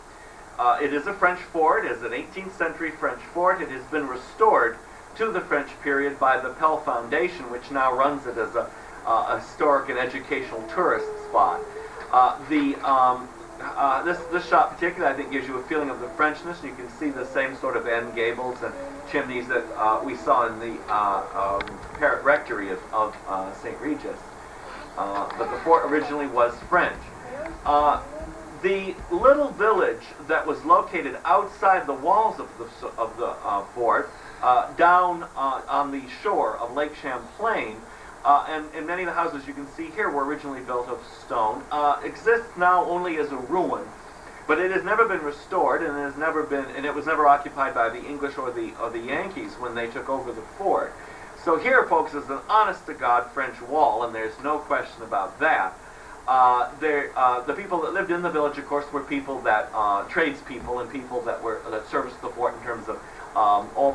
[SPEAKER 6] It is a French fort. It is an 18th century French fort. It has been restored to the French period by the Pell Foundation, which now runs it as a historic and educational tourist spot. This shot particularly, I think, gives you a feeling of the Frenchness. You can see the same sort of end gables and chimneys that we saw in the Parrot Rectory of St. Regis. But the fort originally was French. The little village that was located outside the walls of the fort, down on the shore of Lake Champlain, and many of the houses you can see here were originally built of stone, exists now only as a ruin, but it has never been restored, and it was never occupied by the English or the Yankees when they took over the fort. So here, folks, is an honest-to-God French wall, and there's no question about that. The people that lived in the village, of course, were people that tradespeople and people that serviced the fort in terms of,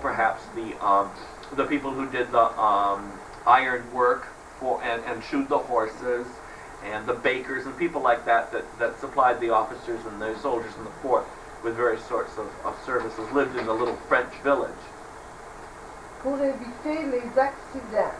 [SPEAKER 6] perhaps the people who did the iron work and shoed the horses, and the bakers and people like that supplied the officers and the soldiers in the fort with various sorts of services, lived in the little French village.
[SPEAKER 2] Pour éviter les accidents.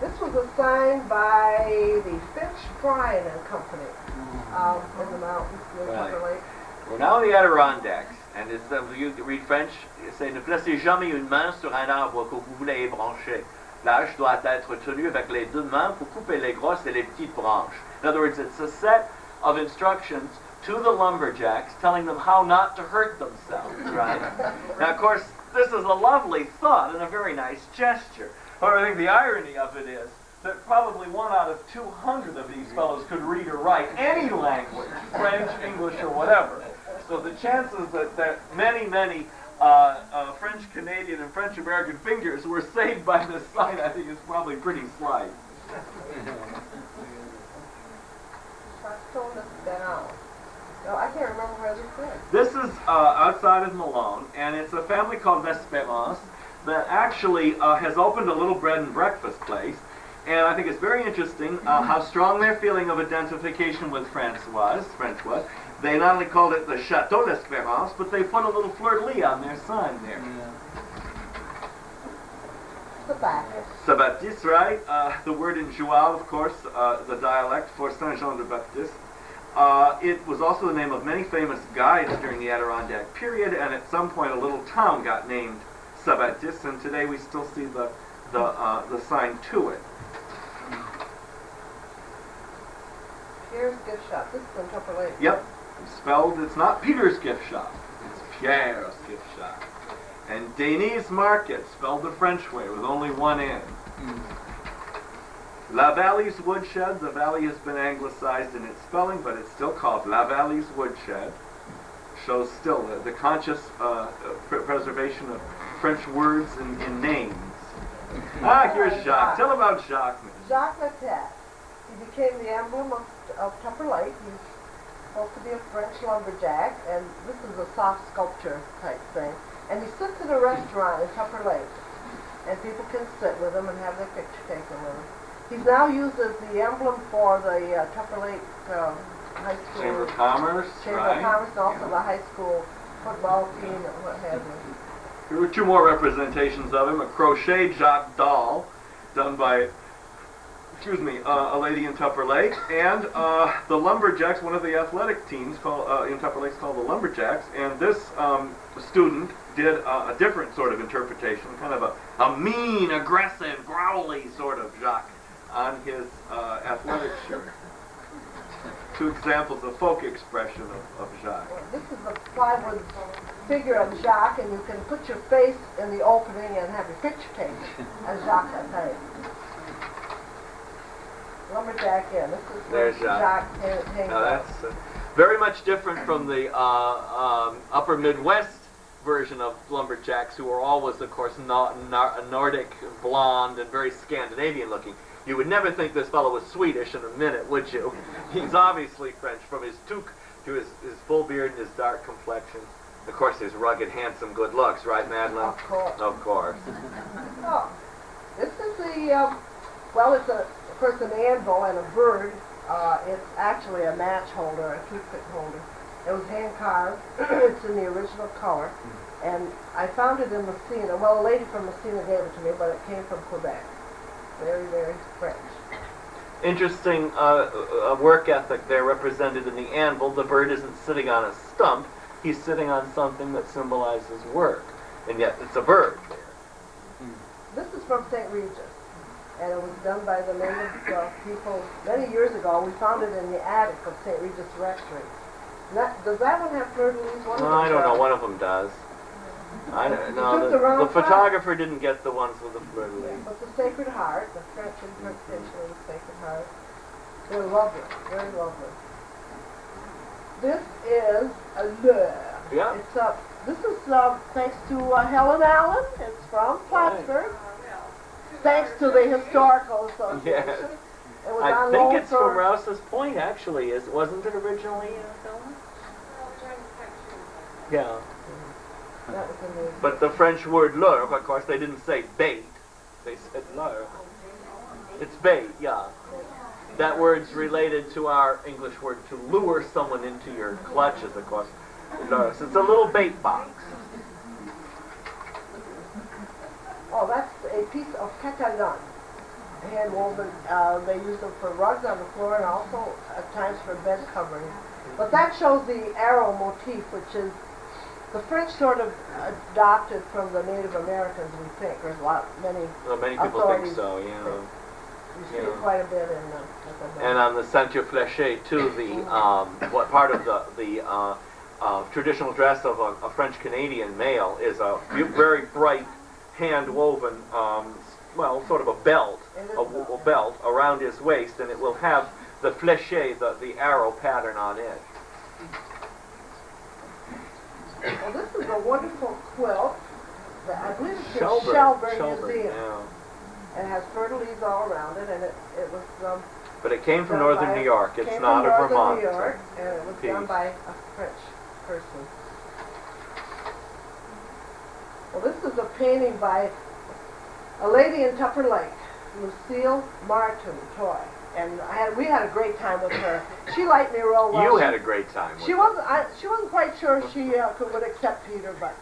[SPEAKER 2] This was assigned by the Finch Bryan and Company in the mountains near Tupper Lake.
[SPEAKER 6] We're now in the Adirondacks, and if you read French, c'est ne placez jamais une main sur un arbre que vous voulez ébrancher. L'âge doit être tenu avec les 2 mains pour couper les grosses et les petites branches. In other words, it's a set of instructions to the lumberjacks telling them how not to hurt themselves, right? Now, of course, this is a lovely thought and a very nice gesture. However, I think the irony of it is that probably 1 out of 200 of these fellows could read or write any language, French, English, or whatever. So the chances that many French Canadian and French American fingers were saved by this sign, I think, is probably pretty slight.
[SPEAKER 2] No, I can't remember where this is.
[SPEAKER 6] This is outside of Malone, and it's a family called Vespérance that actually has opened a little bread and breakfast place. And I think it's very interesting how strong their feeling of identification with French was. They not only called it the Château l'Espérance, but they put a little fleur-de-lis on their sign there. Saint-Baptiste, right? The word in Joual, of course, the dialect for Saint-Jean-de-Baptiste. It was also the name of many famous guides during the Adirondack period, and at some point a little town got named Saint-Baptiste, and today we still see the sign to it.
[SPEAKER 2] Pierre's Gift Shop. This is in Tupper Lake.
[SPEAKER 6] Yep. Spelled, it's not Peter's Gift Shop. It's Pierre's Gift Shop. And Denis Market, spelled the French way with only 1 N. La Valley's Woodshed. The valley has been anglicized in its spelling, but it's still called La Valley's Woodshed. Shows still the conscious preservation of French words in names. Here's Jacques. Tell about Jacques.
[SPEAKER 2] Jacques Latet. He became the emblem of Tupper Lake. He's supposed to be a French lumberjack, and this is a soft sculpture type thing. And he sits in a restaurant in Tupper Lake, and people can sit with him and have their picture taken with him. He's now used as the emblem for the Tupper Lake High School
[SPEAKER 6] Chamber of Commerce,
[SPEAKER 2] Chamber
[SPEAKER 6] right?
[SPEAKER 2] of Commerce, and also the high school football team and what have you.
[SPEAKER 6] Here were two more representations of him: a crochet Jacques doll, done by, a lady in Tupper Lake, and the Lumberjacks, one of the athletic teams in Tupper Lake called the Lumberjacks, and this student did a different sort of interpretation, kind of a mean, aggressive, growly sort of Jacques on his athletic shirt. Two examples of folk expression of Jacques.
[SPEAKER 2] Well, this is the plywood figure of Jacques, and you can put your face in the opening and have your picture taken as Jacques Attay. Lumberjack, yeah, this is
[SPEAKER 6] There's Jacques.
[SPEAKER 2] hanging
[SPEAKER 6] Now
[SPEAKER 2] out.
[SPEAKER 6] that's very much different from the upper Midwest version of lumberjacks, who are always, of course, Nordic, blonde, and very Scandinavian looking. You would never think this fellow was Swedish in a minute, would you? He's obviously French, from his toque to his full beard and his dark complexion. Of course, his rugged, handsome, good looks, right, Madeline?
[SPEAKER 2] Of course.
[SPEAKER 6] Of course.
[SPEAKER 2] Oh, this is the, well, it's of course an anvil and a bird. It's actually a match holder, a toothpick holder. It was hand carved. It's in the original color. And I found it in Messina. Well, a lady from Messina gave it to me, but it came from Quebec. Very, very French.
[SPEAKER 6] Interesting work ethic there represented in the anvil. The bird isn't sitting on a stump. He's sitting on something that symbolizes work. And yet it's a bird there.
[SPEAKER 2] This is from St. Regis, and it was done by the native people many years ago. We found it in the attic of St. Regis Rectory. Does that one have fleur-de-lis?
[SPEAKER 6] I don't know. One of them does. I don't know. The photographer didn't get the ones with the fleur-de-lis.
[SPEAKER 2] Yeah, but the Sacred Heart, the French interpretation of the Sacred Heart, they're lovely, very lovely. This is a lure.
[SPEAKER 6] Yeah.
[SPEAKER 2] It's this is thanks to Helen Allen. It's from Plattsburgh. Thanks to the Historical Association.
[SPEAKER 6] Yes.
[SPEAKER 2] It was
[SPEAKER 6] I
[SPEAKER 2] on
[SPEAKER 6] think
[SPEAKER 2] loan
[SPEAKER 6] it's from Rouse's Point, actually. Wasn't it originally Helen? Yeah.
[SPEAKER 2] That was in the
[SPEAKER 6] But the French word lure, of course, they didn't say bait. They said lure. It's bait, yeah. That word's related to our English word to lure someone into your clutches, of course. Lure. So it's a little bait box.
[SPEAKER 2] Oh, that's a piece of catalan, hand woven. They use them for rugs on the floor and also at times for bed covering. But that shows the arrow motif, which is the French sort of adopted from the Native Americans, we think. There's many
[SPEAKER 6] people think so, yeah.
[SPEAKER 2] You see it quite a bit in the
[SPEAKER 6] And on the ceinture fléchée, too, what part of the traditional dress of a French-Canadian male is a very bright, hand-woven, sort of a belt, a belt around his waist, and it will have the fléchée, the arrow pattern on it.
[SPEAKER 2] Well, this is a wonderful quilt. I believe it's in
[SPEAKER 6] Shelburne
[SPEAKER 2] Shelburne Museum.
[SPEAKER 6] yeah.
[SPEAKER 2] It has fleur-de-lis all around it, and it was
[SPEAKER 6] But it came from
[SPEAKER 2] done
[SPEAKER 6] northern
[SPEAKER 2] by
[SPEAKER 6] New York. It's
[SPEAKER 2] came
[SPEAKER 6] not
[SPEAKER 2] from
[SPEAKER 6] a
[SPEAKER 2] northern
[SPEAKER 6] Vermont
[SPEAKER 2] New York, and it was done
[SPEAKER 6] piece.
[SPEAKER 2] by a French person. Well, this is a painting by a lady in Tupper Lake, Lucille Martin Toy, and we had a great time with her. She liked me real well.
[SPEAKER 6] You had a great time with
[SPEAKER 2] She
[SPEAKER 6] it.
[SPEAKER 2] wasn't quite sure she would accept Peter, but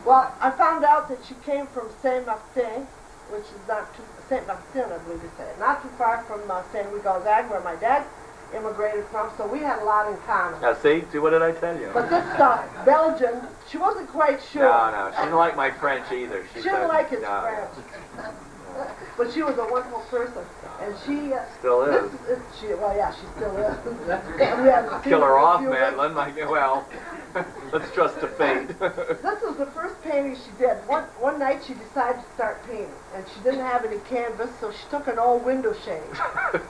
[SPEAKER 2] well, I found out that she came from Saint-Martin, which is not too Saint-Martin, I believe you say it, not too far from Saint-Louis-Gonzague, where my dad immigrated from. So we had a lot in common.
[SPEAKER 6] Now, see, what did I tell you?
[SPEAKER 2] But this Belgian, she wasn't quite sure.
[SPEAKER 6] No, she didn't like my French either.
[SPEAKER 2] She didn't like his
[SPEAKER 6] no.
[SPEAKER 2] French. But she was a wonderful person, and she
[SPEAKER 6] Still is.
[SPEAKER 2] She still is.
[SPEAKER 6] Kill her off, Madeline. Well, let's trust to fate.
[SPEAKER 2] This was the first painting she did. One night she decided to start painting, and she didn't have any canvas, so she took an old window shade,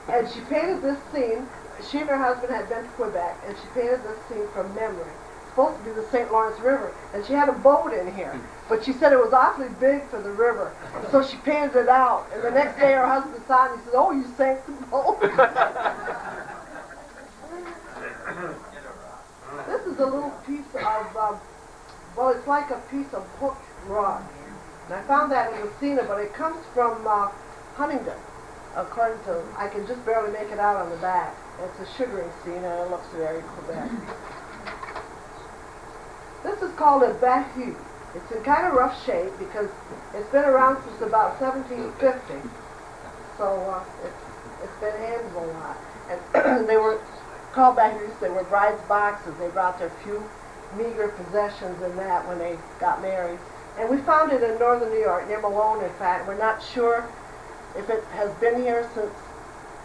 [SPEAKER 2] and she painted this scene. She and her husband had been to Quebec, and she painted this scene from memory. Supposed to be the St. Lawrence River, and she had a boat in here, but she said it was awfully big for the river, so she painted it out. And the next day her husband saw it and he said, "Oh, you sank the boat." This is a little piece of, it's like a piece of hooked rod. And I found that in Messina, but it comes from Huntingdon. according to, I can just barely make it out on the back. It's a sugaring scene and it looks very Quebec. This is called a bahu. It's in kind of rough shape because it's been around since about 1750. So it's been handled a lot. And they were called bahus. They were brides' boxes. They brought their few meager possessions in that when they got married. And we found it in northern New York, near Malone, in fact. We're not sure if it has been here since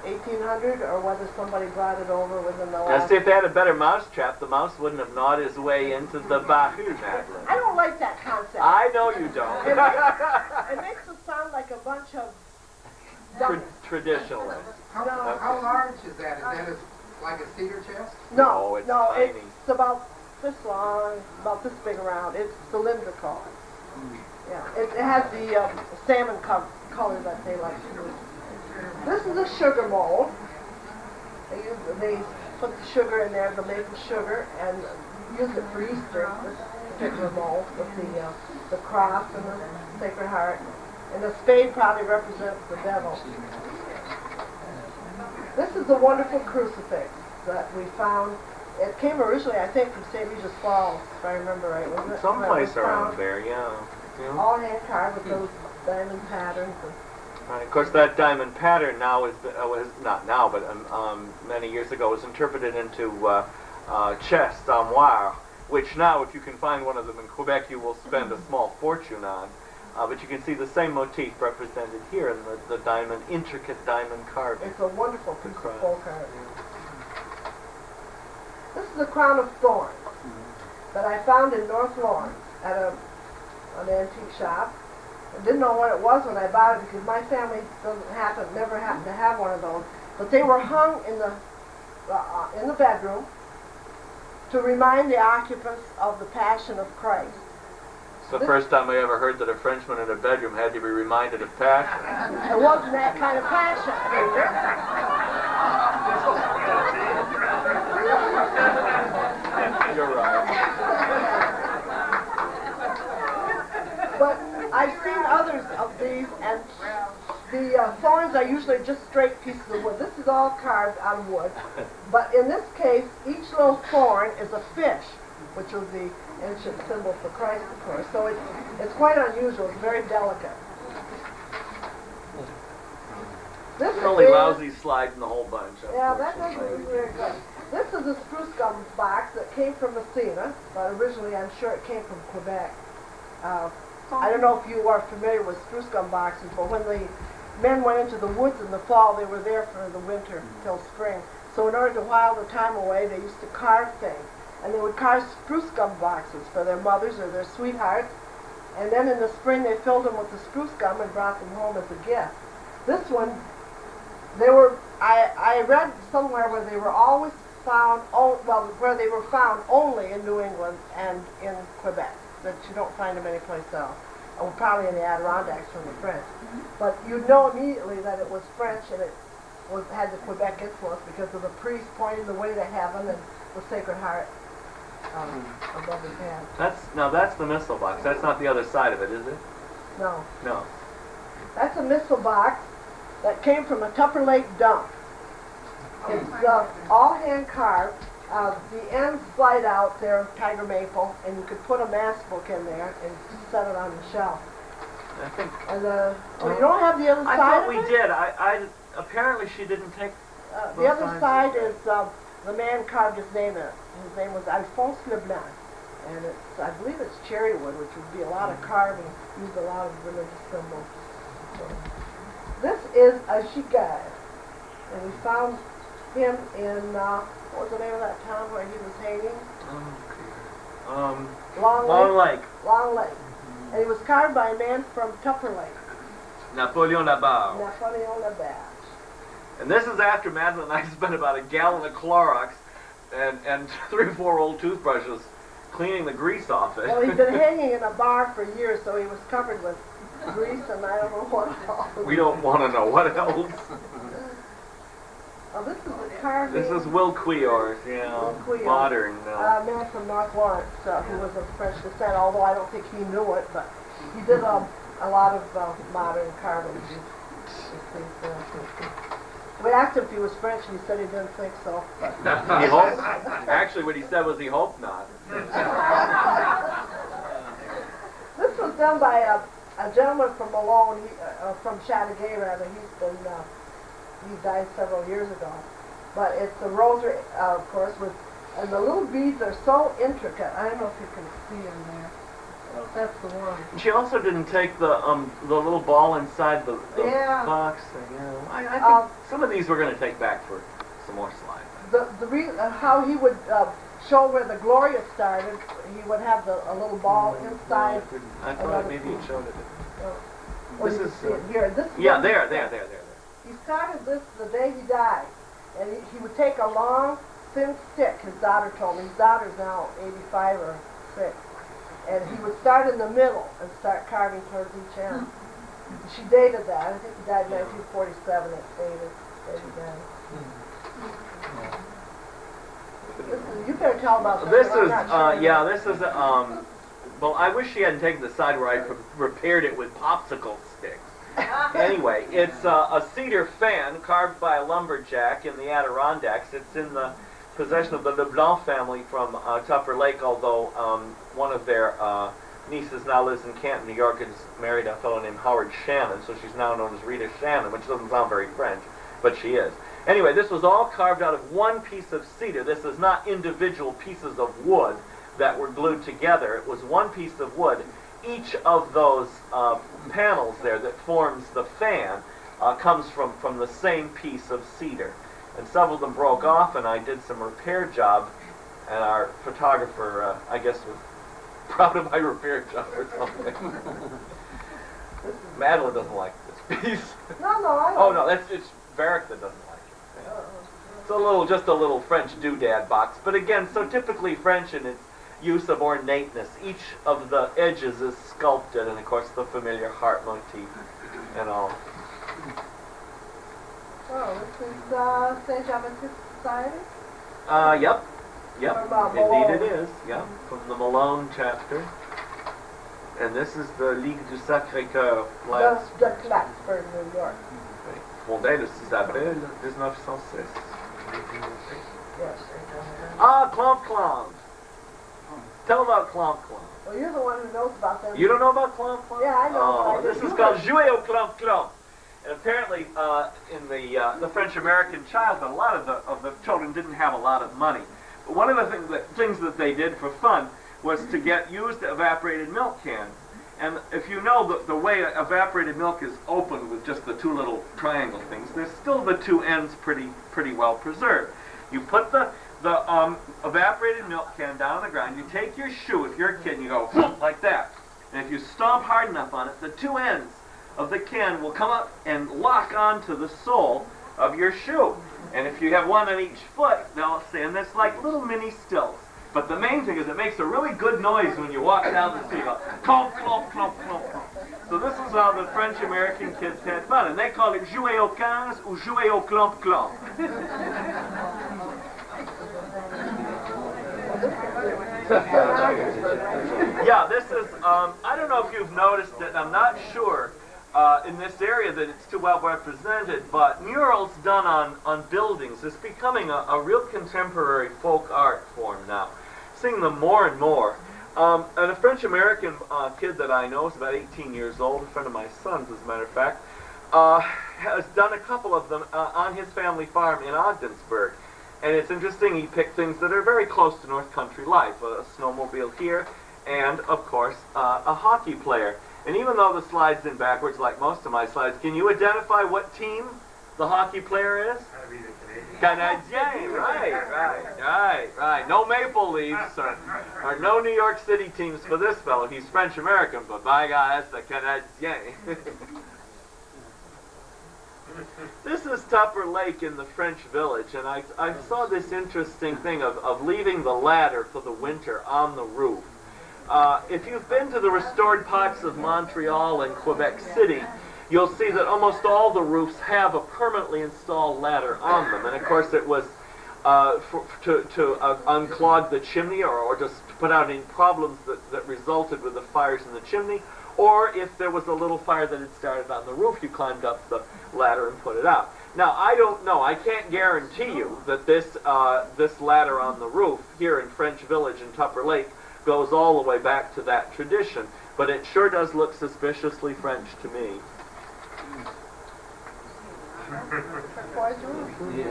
[SPEAKER 2] 1800 or whether somebody brought it over within the
[SPEAKER 6] Now,
[SPEAKER 2] last...
[SPEAKER 6] see, if they had a better mousetrap, the mouse wouldn't have gnawed his way into the bahu, Madeline.
[SPEAKER 2] I don't like that concept.
[SPEAKER 6] I know you don't.
[SPEAKER 2] It makes us sound like a bunch of dummies.
[SPEAKER 6] Traditionalists.
[SPEAKER 8] How large is that? Is that like a cedar chest?
[SPEAKER 6] No, it's tiny.
[SPEAKER 2] It's about this long, about this big around. It's cylindrical. Yeah, it has the salmon color that they like to use. This is a sugar mold. They put the sugar in there, the maple sugar, and use it for Easter. This particular mold with the cross and the Sacred Heart, and the spade probably represents the devil. This is a wonderful crucifix that we found. It came originally, I think, from St. Regis Falls, if I remember right, wasn't it?
[SPEAKER 6] Someplace around there, yeah.
[SPEAKER 2] All hand carved with those diamond patterns.
[SPEAKER 6] Right. Of course, that diamond pattern now is not now, but many years ago was interpreted into chests en wire, which now, if you can find one of them in Quebec, you will spend a small fortune on. But you can see the same motif represented here in the diamond, intricate diamond carving.
[SPEAKER 2] It's a wonderful piece of folk art. This is a crown of thorns that I found in North Lawrence at an antique shop. I didn't know what it was when I bought it because my family never happened to have one of those. But they were hung in the bedroom to remind the occupants of the Passion of Christ.
[SPEAKER 6] It's the first time I ever heard that a Frenchman in a bedroom had to be reminded of passion.
[SPEAKER 2] It wasn't that kind of passion.
[SPEAKER 6] You're right.
[SPEAKER 2] But I've seen others of these, and the thorns are usually just straight pieces of wood. This is all carved out of wood. But in this case, each little thorn is a fish, which was the ancient symbol for Christ, of course. So it's quite unusual. It's very delicate. This
[SPEAKER 6] The only
[SPEAKER 2] is,
[SPEAKER 6] lousy slide in the whole bunch.
[SPEAKER 2] yeah, that doesn't look very good. This is a spruce gum box that came from Messina, but originally I'm sure it came from Quebec. I don't know if you are familiar with spruce gum boxes, but when the men went into the woods in the fall, they were there for the winter till spring. So in order to while the time away, they used to carve things. And they would carve spruce gum boxes for their mothers or their sweethearts. And then in the spring, they filled them with the spruce gum and brought them home as a gift. This one, I read somewhere where they were always found, where they were found only in New England and in Quebec, that you don't find them anyplace else. Or probably in the Adirondacks from the French. But you'd know immediately that it was French and it had the Quebec influence because of the priest pointing the way to heaven and the Sacred Heart above his head.
[SPEAKER 6] That's the missile box. That's not the other side of it, is it?
[SPEAKER 2] No.
[SPEAKER 6] No.
[SPEAKER 2] That's a missile box that came from a Tupper Lake dump. It's all hand carved. The ends slide out there, tiger maple, and you could put a mass book in there and set it on the shelf.
[SPEAKER 6] I think.
[SPEAKER 2] And you don't have the other side.
[SPEAKER 6] I thought
[SPEAKER 2] of
[SPEAKER 6] we
[SPEAKER 2] it?
[SPEAKER 6] did. I apparently she didn't take.
[SPEAKER 2] The other side is the man carved his name in it. His name was Alphonse Leblanc, and I believe it's cherry wood, which would be a lot of carving, used a lot of religious symbols. So, this is a giguère, and we found him in what was the name of that town where he was hanging?
[SPEAKER 6] Long Lake.
[SPEAKER 2] Long Lake, and he was carved by a man from Tupper Lake.
[SPEAKER 6] Napoleon Labarre.
[SPEAKER 2] Napoleon Labarre.
[SPEAKER 6] And this is after Madeline and I spent about a gallon of Clorox and 3 or 4 old toothbrushes cleaning the grease off it.
[SPEAKER 2] Well, he'd been hanging in a bar for years, so he was covered with grease and I don't know what else.
[SPEAKER 6] We don't want to know what else.
[SPEAKER 2] Oh, this is a carving.
[SPEAKER 6] This is Will Cuillard, modern.
[SPEAKER 2] A man from North Lawrence who was of French descent, although I don't think he knew it, but he did a lot of modern carving. We asked him if he was French, and he said he didn't think so.
[SPEAKER 6] He hoped. Actually, what he said was he hoped not.
[SPEAKER 2] This was done by a gentleman from Malone, from Chateauguay rather. He died several years ago. But it's a rosary, of course, and the little beads are so intricate. I don't know if you can see them there. That's the one.
[SPEAKER 6] She also didn't take the little ball inside the
[SPEAKER 2] Yeah.
[SPEAKER 6] box. I think some of these we're going to take back for some more slides.
[SPEAKER 2] The reason how he would show where the Gloria started, he would have a little ball inside.
[SPEAKER 6] I thought maybe you showed it.
[SPEAKER 2] This is see it here. This is
[SPEAKER 6] there.
[SPEAKER 2] He started this the day he died, and he would take a long, thin stick. His daughter told me. His daughter's now 85 or 6. And he would start in the middle and start carving towards each end. She dated that. I think he died in 1947. It's dated. You better tell about this.
[SPEAKER 6] This is well, I wish she hadn't taken the side where I repaired it with popsicle sticks. Anyway, it's a cedar fan carved by a lumberjack in the Adirondacks. It's in the possession of the LeBlanc family from Tupper Lake, although one of their nieces now lives in Canton, New York, and is married to a fellow named Howard Shannon, so she's now known as Rita Shannon, which doesn't sound very French, but she is. Anyway, this was all carved out of one piece of cedar. This is not individual pieces of wood that were glued together. It was one piece of wood. Each of those panels there that forms the fan comes from the same piece of cedar. And several of them broke off, and I did some repair job, and our photographer, I guess, was proud of my repair job or something. Madeline doesn't like this piece.
[SPEAKER 2] No, I don't.
[SPEAKER 6] Oh, no, it's Varick that doesn't like it. Yeah. It's just a little French doodad box, but again, so typically French in its use of ornateness. Each of the edges is sculpted, and of course the familiar heart motif and all.
[SPEAKER 2] Oh, this is St. Jean-Baptiste Society?
[SPEAKER 6] Yep.
[SPEAKER 2] From,
[SPEAKER 6] Indeed
[SPEAKER 2] Malone.
[SPEAKER 6] it is. Yeah, from the Malone chapter. And this is the Ligue du Sacré-Cœur.
[SPEAKER 2] The Plattsburgh, New York.
[SPEAKER 6] Fondé le 6 avril 1906.
[SPEAKER 2] Yes.
[SPEAKER 6] Clomp Clomp. Tell about Clomp Clomp.
[SPEAKER 2] Well, you're the one who knows about them.
[SPEAKER 6] You don't know about Clomp Clomp?
[SPEAKER 2] Yeah, I know.
[SPEAKER 6] Oh, this is called Jouer au Clomp Clomp. And apparently, in the French-American childhood, a lot of the children didn't have a lot of money. But one of the things that they did for fun was to get used evaporated milk cans. And if you know the way evaporated milk is opened with just the two little triangle things, there's still the two ends pretty well preserved. You put the evaporated milk can down on the ground. You take your shoe, if you're a kid, and you go whoop, like that. And if you stomp hard enough on it, the two ends of the can will come up and lock onto the sole of your shoe. And if you have one on each foot, they'll stand there like little mini stilts. But the main thing is it makes a really good noise when you walk down the street. You go, clomp, clomp, clomp, clomp, clomp. So this is how the French-American kids had fun. And they called it jouer au 15 ou jouer au clomp clomp. Yeah, this is, I don't know if you've noticed it, I'm not sure in this area that it's too well represented, but murals done on buildings is becoming a real contemporary folk art form now. Seeing them more and more. And a French-American kid that I know is about 18 years old, a friend of my son's as a matter of fact, has done a couple of them on his family farm in Ogdensburg. And it's interesting, he picked things that are very close to North Country life, a snowmobile here, and, of course, a hockey player. And even though the slide's in backwards, like most of my slides, can you identify what team the hockey player is? Canadien, right. No Maple Leafs or no New York City teams for this fellow. He's French-American, but by God, that's the Canadien. This is Tupper Lake in the French Village, and I saw this interesting thing of leaving the ladder for the winter on the roof. If you've been to the restored parts of Montreal and Quebec City, you'll see that almost all the roofs have a permanently installed ladder on them. And of course it was to unclog the chimney or just to put out any problems that resulted with the fires in the chimney, Or if there was a little fire that had started on the roof, you climbed up the ladder and put it out. Now, I don't know. I can't guarantee you that this ladder on the roof here in French Village in Tupper Lake goes all the way back to that tradition, but it sure does look suspiciously French to me.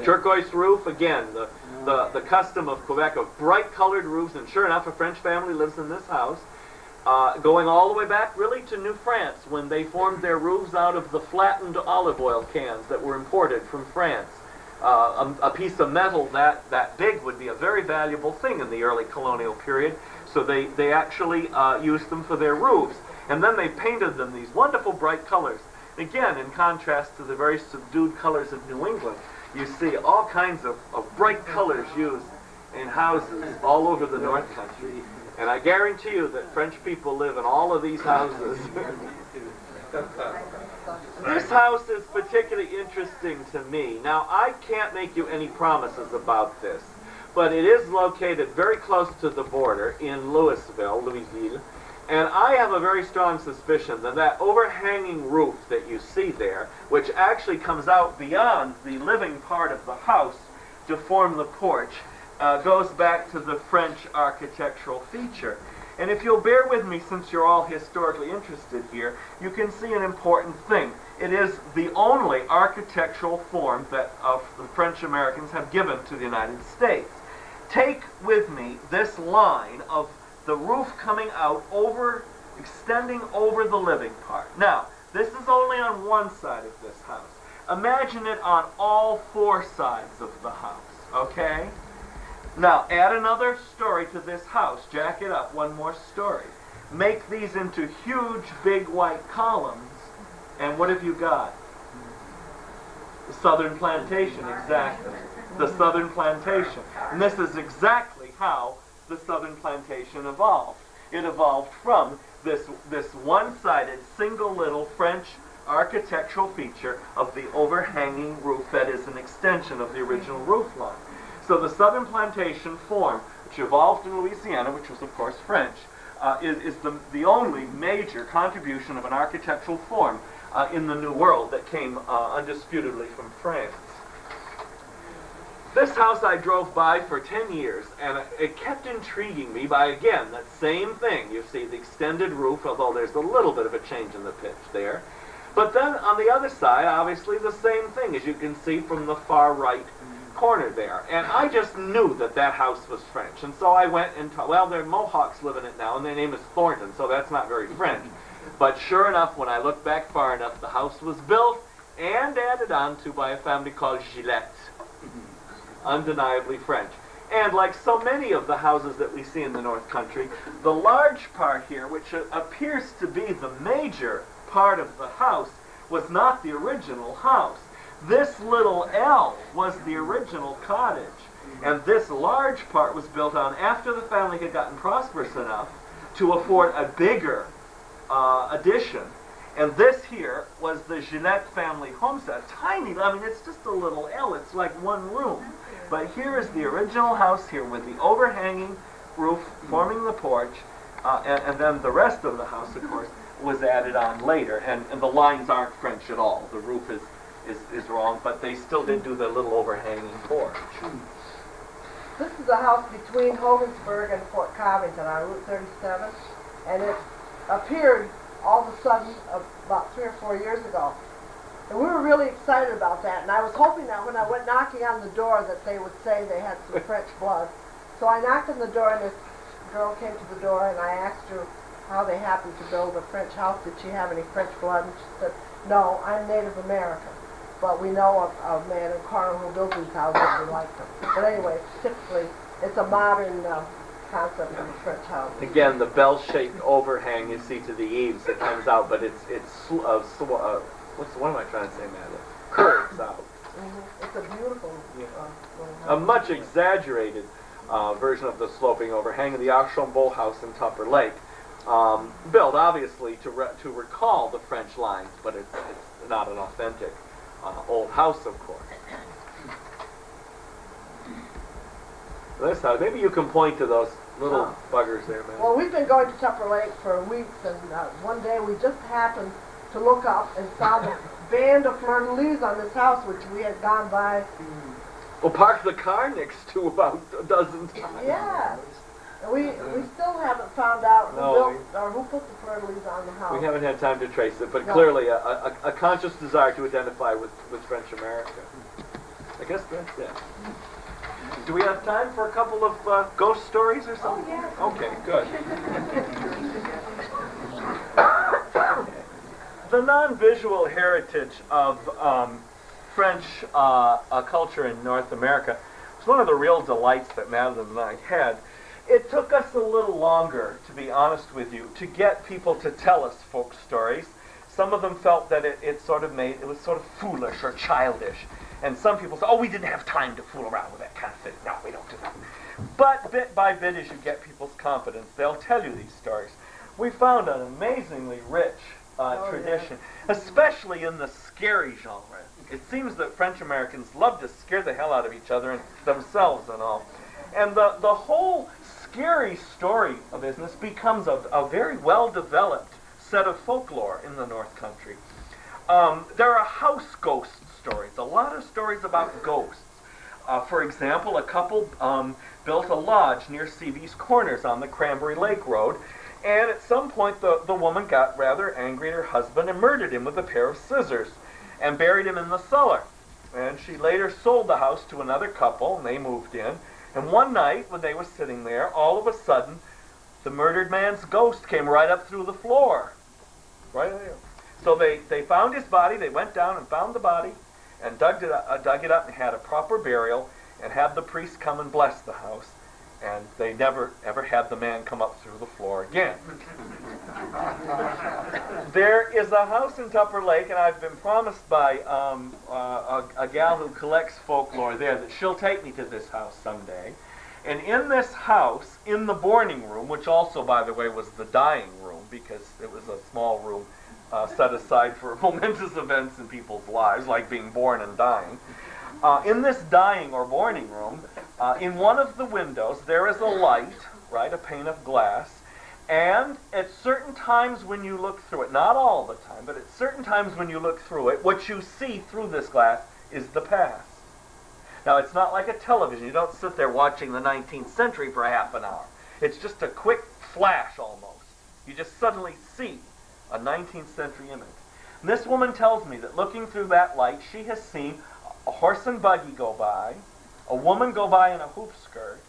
[SPEAKER 6] Turquoise roof, again, the custom of Quebec of bright colored roofs, and sure enough, a French family lives in this house. Going all the way back really to New France when they formed their roofs out of the flattened olive oil cans that were imported from France. A piece of metal that big would be a very valuable thing in the early colonial period, so they actually used them for their roofs. And then they painted them these wonderful bright colors. Again, in contrast to the very subdued colors of New England, you see all kinds of bright colors used in houses all over the North Country. And I guarantee you that French people live in all of these houses. This house is particularly interesting to me. Now, I can't make you any promises about this, but it is located very close to the border in Louisville, and I have a very strong suspicion that that overhanging roof that you see there, which actually comes out beyond the living part of the house to form the porch, goes back to the French architectural feature. And if you'll bear with me, since you're all historically interested here, you can see an important thing. It is the only architectural form that the French Americans have given to the United States. Take with me this line of the roof coming out extending over the living part. Now, this is only on one side of this house. Imagine it on all four sides of the house, okay? Now, add another story to this house. Jack it up, one more story. Make these into huge, big white columns, and what have you got? The Southern Plantation, exactly. The Southern Plantation. And this is exactly how the Southern Plantation evolved. It evolved from this one-sided, single little French architectural feature of the overhanging roof that is an extension of the original roof line. So the Southern Plantation form, which evolved in Louisiana, which was of course French, is the only major contribution of an architectural form in the New World that came undisputedly from France. This house I drove by for 10 years, and it kept intriguing me by, again, that same thing. You see the extended roof, although there's a little bit of a change in the pitch there. But then on the other side, obviously the same thing, as you can see from the far right corner there. And I just knew that that house was French. And so I went and, well, there are Mohawks live in it now, and their name is Thornton, so that's not very French. But sure enough, when I looked back far enough, the house was built and added on to by a family called Jeanette. Undeniably French. And like so many of the houses that we see in the North Country, the large part here, which appears to be the major part of the house, was not the original house. This little L was the original cottage, and this large part was built on after the family had gotten prosperous enough to afford a bigger addition. And this here was the Jeanette family homestead. Tiny, I mean, it's just a little L. It's like one room. But here is the original house here with the overhanging roof forming the porch, and then the rest of the house, of course, was added on later. And the lines aren't French at all. The roof is wrong, but they still did do the little overhanging porch.
[SPEAKER 2] This is a house between Hogansburg and Fort Covington on Route 37, and it appeared all of a sudden about 3 or 4 years ago. And we were really excited about that, and I was hoping that when I went knocking on the door that they would say they had some French blood. So I knocked on the door, and this girl came to the door, and I asked her how they happened to build a French house. Did she have any French blood? And she said, no, I'm Native American. But we know a man in Carmel who built these houses and we like them. But anyway, typically, it's a modern concept of a French house.
[SPEAKER 6] Again, the bell-shaped overhang you see to the eaves that comes out, but what am I trying to say, Madeline? Curves out.
[SPEAKER 2] Mm-hmm. It's a beautiful
[SPEAKER 6] A much exaggerated version of the sloping overhang of the Archambault house in Tupper Lake, built obviously to recall the French lines, but it's not an authentic old house, of course. This house. Maybe you can point to those little buggers there, man.
[SPEAKER 2] Well, we've been going to Tupper Lake for weeks, and one day we just happened to look up and saw the band of fleur-de-lis on this house, which we had gone by.
[SPEAKER 6] Well, parked the car next to about a dozen times.
[SPEAKER 2] Yeah. And we still haven't found out who
[SPEAKER 6] No,
[SPEAKER 2] built or who put the fleur-de-lis on the house.
[SPEAKER 6] We haven't had time to trace it, but
[SPEAKER 2] No.
[SPEAKER 6] clearly a conscious desire to identify with French America. I guess that's it. Do we have time for a couple of ghost stories or something?
[SPEAKER 2] Oh, yes.
[SPEAKER 6] Okay, good. The non-visual heritage of French culture in North America was one of the real delights that Madeline and I had. It took us a little longer, to be honest with you, to get people to tell us folk stories. Some of them felt that it was sort of foolish or childish. And some people said, oh, we didn't have time to fool around with that kind of thing. No, we don't do that. But bit by bit, as you get people's confidence, they'll tell you these stories. We found an amazingly rich tradition, especially in the scary genre. It seems that French Americans love to scare the hell out of each other and themselves and all. And the whole scary story of business becomes a very well-developed set of folklore in the North Country. There are house ghost stories, a lot of stories about ghosts. For example, a couple built a lodge near CV's Corners on the Cranberry Lake Road, and at some point the woman got rather angry at her husband and murdered him with a pair of scissors and buried him in the cellar. And she later sold the house to another couple, and they moved in. And one night, when they were sitting there, all of a sudden, the murdered man's ghost came right up through the floor. Right there. So they found his body, they went down and found the body, and dug it up and had a proper burial, and had the priest come and bless the house. And they never, ever had the man come up through the floor again. There is a house in Tupper Lake, and I've been promised by a gal who collects folklore there that she'll take me to this house someday. And in this house, in the mourning room, which also, by the way, was the dying room, because it was a small room set aside for momentous events in people's lives, like being born and dying. In this dying or mourning room, in one of the windows, there is a light, right, a pane of glass, and at certain times when you look through it, not all the time, but at certain times when you look through it, what you see through this glass is the past. Now, it's not like a television. You don't sit there watching the 19th century for half an hour. It's just a quick flash almost. You just suddenly see a 19th century image. And this woman tells me that looking through that light, she has seen a horse and buggy go by, a woman go by in a hoop skirt,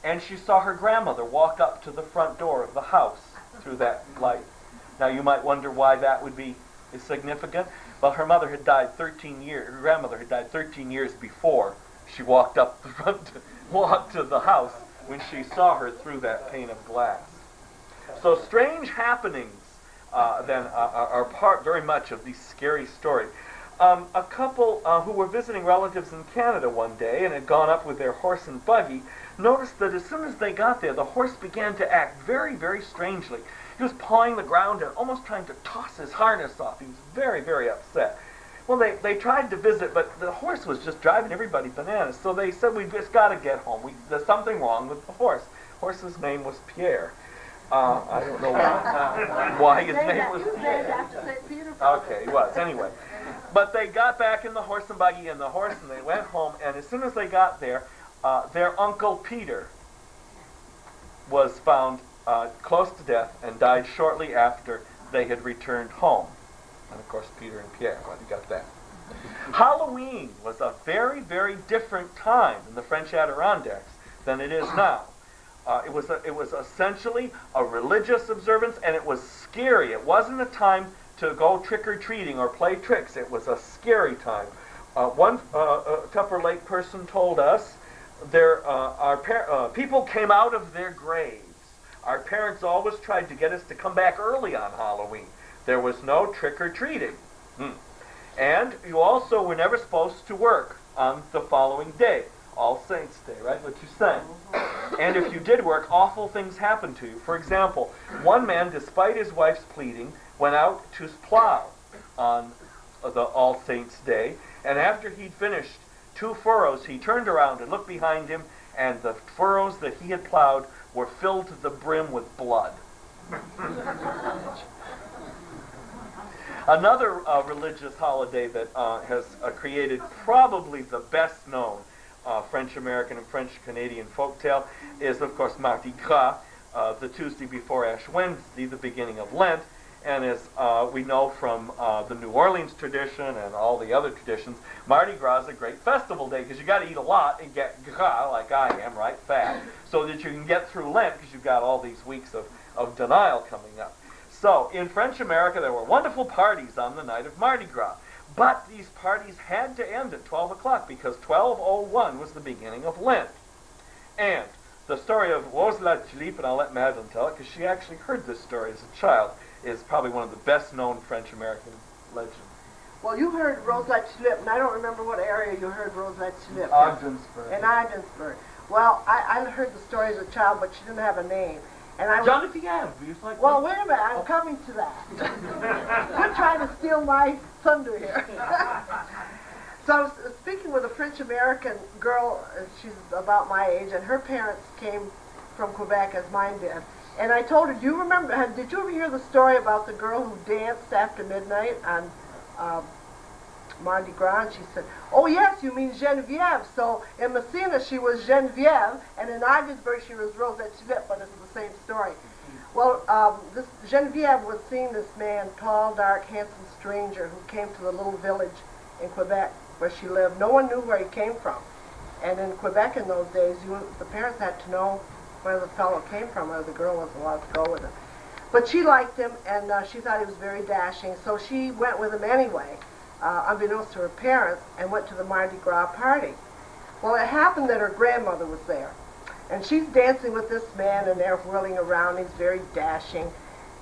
[SPEAKER 6] and she saw her grandmother walk up to the front door of the house through that light. Now, you might wonder why that would be significant. Well, her mother had died 13 years, her grandmother had died 13 years before she walked up the front, walked to the house when she saw her through that pane of glass. So strange happenings then are part very much of these scary stories. A couple who were visiting relatives in Canada one day and had gone up with their horse and buggy noticed that as soon as they got there, the horse began to act very, very strangely. He was pawing the ground and almost trying to toss his harness off. He was very, very upset. Well, they tried to visit, but the horse was just driving everybody bananas. So they said, we've just got to get home. There's something wrong with the horse. Horse's name was Pierre. I don't know why his name was Pierre. Okay, he was. Anyway. But they got back in the horse and buggy and the horse, and they went home. And as soon as they got there, their Uncle Peter was found close to death and died shortly after they had returned home. And of course, Peter and Pierre, well, you got that. Halloween was a very, very different time in the French Adirondacks than it is now. It was essentially a religious observance, and it was scary. It wasn't a time to go trick-or-treating or play tricks. It was a scary time. One Tupper Lake person told us people came out of their graves. Our parents always tried to get us to come back early on Halloween. There was no trick-or-treating. And you also were never supposed to work on the following day, All Saints' Day, right, what you sang. And if you did work, awful things happened to you. For example, one man, despite his wife's pleading, went out to plow on the All Saints' Day, and after he'd finished 2 furrows, he turned around and looked behind him, and the furrows that he had plowed were filled to the brim with blood. Another religious holiday that has created probably the best known French-American and French-Canadian folktale is, of course, Mardi Gras, the Tuesday before Ash Wednesday, the beginning of Lent. And as we know from the New Orleans tradition and all the other traditions, Mardi Gras is a great festival day because you got to eat a lot and get gras, like I am, right, fat, so that you can get through Lent because you've got all these weeks of denial coming up. So in French America, there were wonderful parties on the night of Mardi Gras. But these parties had to end at 12 o'clock because 12:01 was the beginning of Lent. And the story of Rose la Tulipe, and I'll let Madeline tell it because she actually heard this story as a child, is probably one of the best known French-American legends.
[SPEAKER 2] Well, you heard Rose la Tulipe, and I don't remember what area you heard Rose la Tulipe.
[SPEAKER 6] Ogdensburg.
[SPEAKER 2] In Ogdensburg. Well, I heard the story as a child, but she didn't have a name. And I was,
[SPEAKER 6] Genevieve, you like
[SPEAKER 2] well, wait a minute, I'm coming to that. Quit trying to steal my thunder here. So I was speaking with a French-American girl, she's about my age, and her parents came from Quebec as mine did. And I told her, do you remember, did you ever hear the story about the girl who danced after midnight on Mardi Gras? And she said, oh yes, you mean Genevieve. So in Messina she was Genevieve, and in Ogdensburg she was Rose la Tulipe, but it's the same story. Well, this Genevieve was seeing this man, tall, dark, handsome stranger who came to the little village in Quebec where she lived. No one knew where he came from. And in Quebec in those days, the parents had to know where the fellow came from, or the girl wasn't allowed to go with him. But she liked him, and she thought he was very dashing, so she went with him anyway, unbeknownst to her parents, and went to the Mardi Gras party. Well, it happened that her grandmother was there, and she's dancing with this man, and they're whirling around. He's very dashing.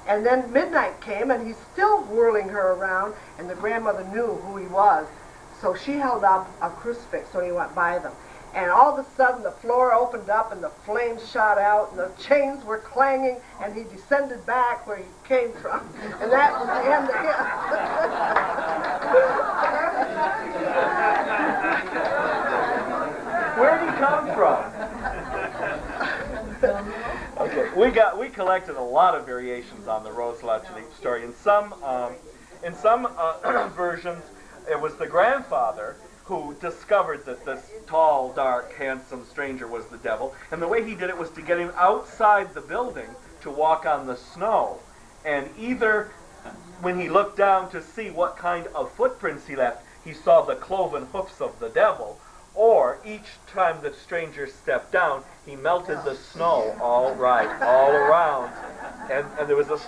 [SPEAKER 2] And then midnight came, and he's still whirling her around, and the grandmother knew who he was. So she held up a crucifix when he went by them. And all of a sudden, the floor opened up, and the flames shot out, and the chains were clanging, and he descended back where he came from. And that was the end
[SPEAKER 6] Where did he come from? Okay, we collected a lot of variations on the Rose la Tulipe story. In some versions, it was the grandfather who discovered that this tall, dark, handsome stranger was the devil. And the way he did it was to get him outside the building to walk on the snow. And either when he looked down to see what kind of footprints he left, he saw the cloven hoofs of the devil, or each time the stranger stepped down, he melted the snow all around. And there was a...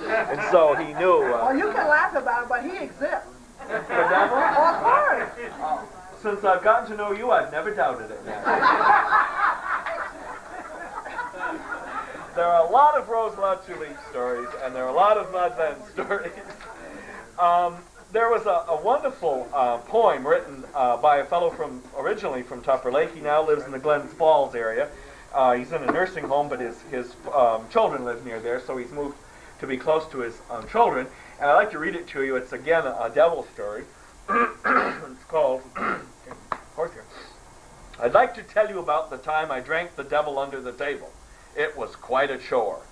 [SPEAKER 6] And so he knew...
[SPEAKER 2] well, you can laugh about it, but he exists.
[SPEAKER 6] The devil?
[SPEAKER 2] Oh, of course.
[SPEAKER 6] Since I've gotten to know you, I've never doubted it. There are a lot of Rose la Tulipe stories, and there are a lot of Madeleine stories. There was a wonderful poem written by a fellow originally from Tupper Lake. He now lives in the Glens Falls area. He's in a nursing home, but his children live near there, so he's moved to be close to his children. And I'd like to read it to you. It's, again, a devil story. It's called... I'd like to tell you about the time I drank the devil under the table. It was quite a chore.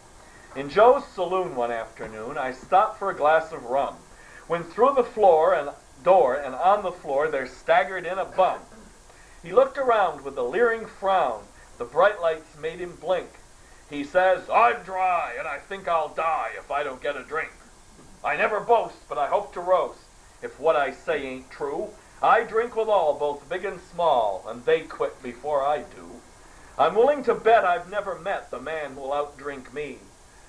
[SPEAKER 6] In Joe's saloon one afternoon, I stopped for a glass of rum, when through the door and on the floor there staggered in a bum. He looked around with a leering frown. The bright lights made him blink. He says, I'm dry, and I think I'll die if I don't get a drink. I never boast, but I hope to roast, if what I say ain't true. I drink with all, both big and small, and they quit before I do. I'm willing to bet I've never met the man who'll outdrink me.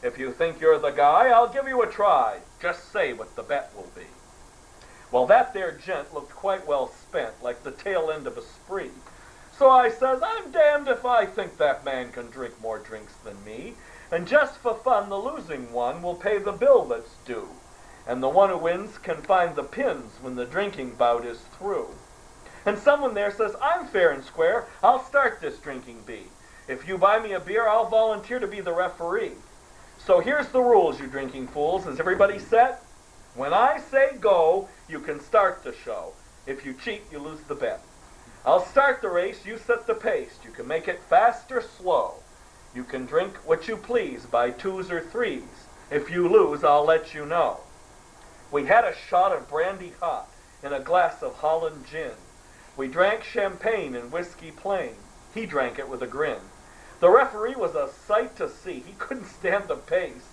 [SPEAKER 6] If you think you're the guy, I'll give you a try. Just say what the bet will be. Well, that there gent looked quite well spent, like the tail end of a spree. So I says, I'm damned if I think that man can drink more drinks than me. And just for fun, the losing one will pay the bill that's due. And the one who wins can find the pins when the drinking bout is through. And someone there says, I'm fair and square, I'll start this drinking bee. If you buy me a beer, I'll volunteer to be the referee. So here's the rules, you drinking fools. Is everybody set? When I say go, you can start the show. If you cheat, you lose the bet. I'll start the race, you set the pace. You can make it fast or slow. You can drink what you please by twos or threes. If you lose, I'll let you know. We had a shot of brandy hot in a glass of Holland gin. We drank champagne and whiskey plain. He drank it with a grin. The referee was a sight to see. He couldn't stand the pace.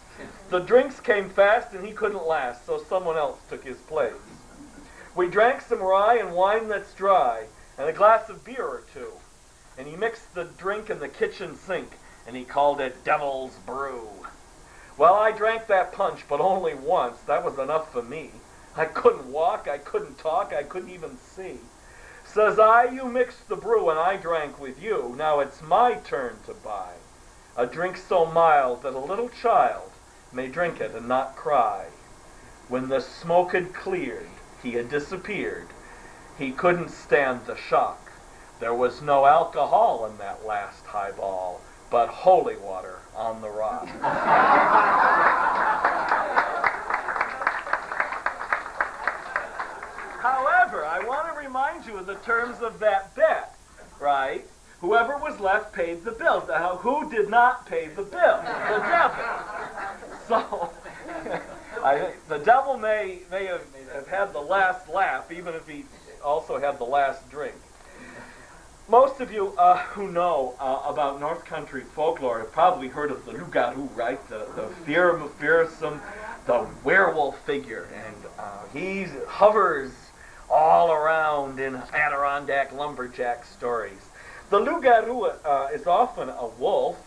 [SPEAKER 6] The drinks came fast and he couldn't last, so someone else took his place. We drank some rye and wine that's dry, and a glass of beer or two. And he mixed the drink in the kitchen sink, and he called it Devil's Brew. Well, I drank that punch, but only once. That was enough for me. I couldn't walk, I couldn't talk, I couldn't even see. Says I, you mixed the brew and I drank with you. Now it's my turn to buy a drink so mild that a little child may drink it and not cry. When the smoke had cleared, he had disappeared. He couldn't stand the shock. There was no alcohol in that last highball, but holy water on the rock. However, I want to remind you of the terms of that bet, right? Whoever was left paid the bill. Now, who did not pay the bill? The devil. So, I think the devil may have had the last laugh, even if he also had the last drink. Most of you who know about North Country folklore have probably heard of the loup-garou, right? The fearsome, the werewolf figure, and he hovers all around in Adirondack lumberjack stories. The loup-garou is often a wolf,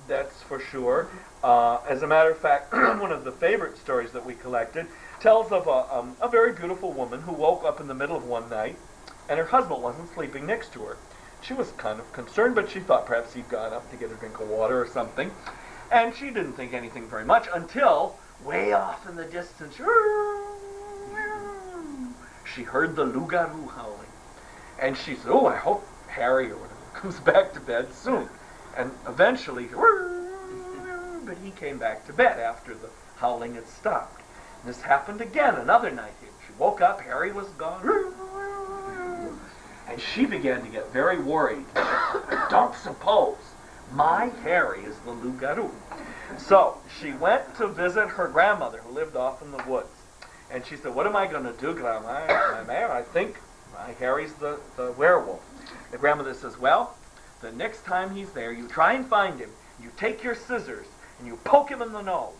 [SPEAKER 6] that's for sure. As a matter of fact, one of the favorite stories that we collected tells of a very beautiful woman who woke up in the middle of one night and her husband wasn't sleeping next to her. She was kind of concerned, but she thought perhaps he'd gone up to get a drink of water or something. And she didn't think anything very much until way off in the distance, she heard the loup-garou howling. And she said, oh, I hope Harry or whatever comes back to bed soon. And eventually, but he came back to bed after the howling had stopped. And this happened again another night. She woke up, Harry was gone. And she began to get very worried. Don't suppose my Harry is the loup-garou. So she went to visit her grandmother who lived off in the woods. And she said, what am I going to do, Grandma? I think my Harry's the werewolf. The grandmother says, well, the next time he's there, you try and find him. You take your scissors and you poke him in the nose.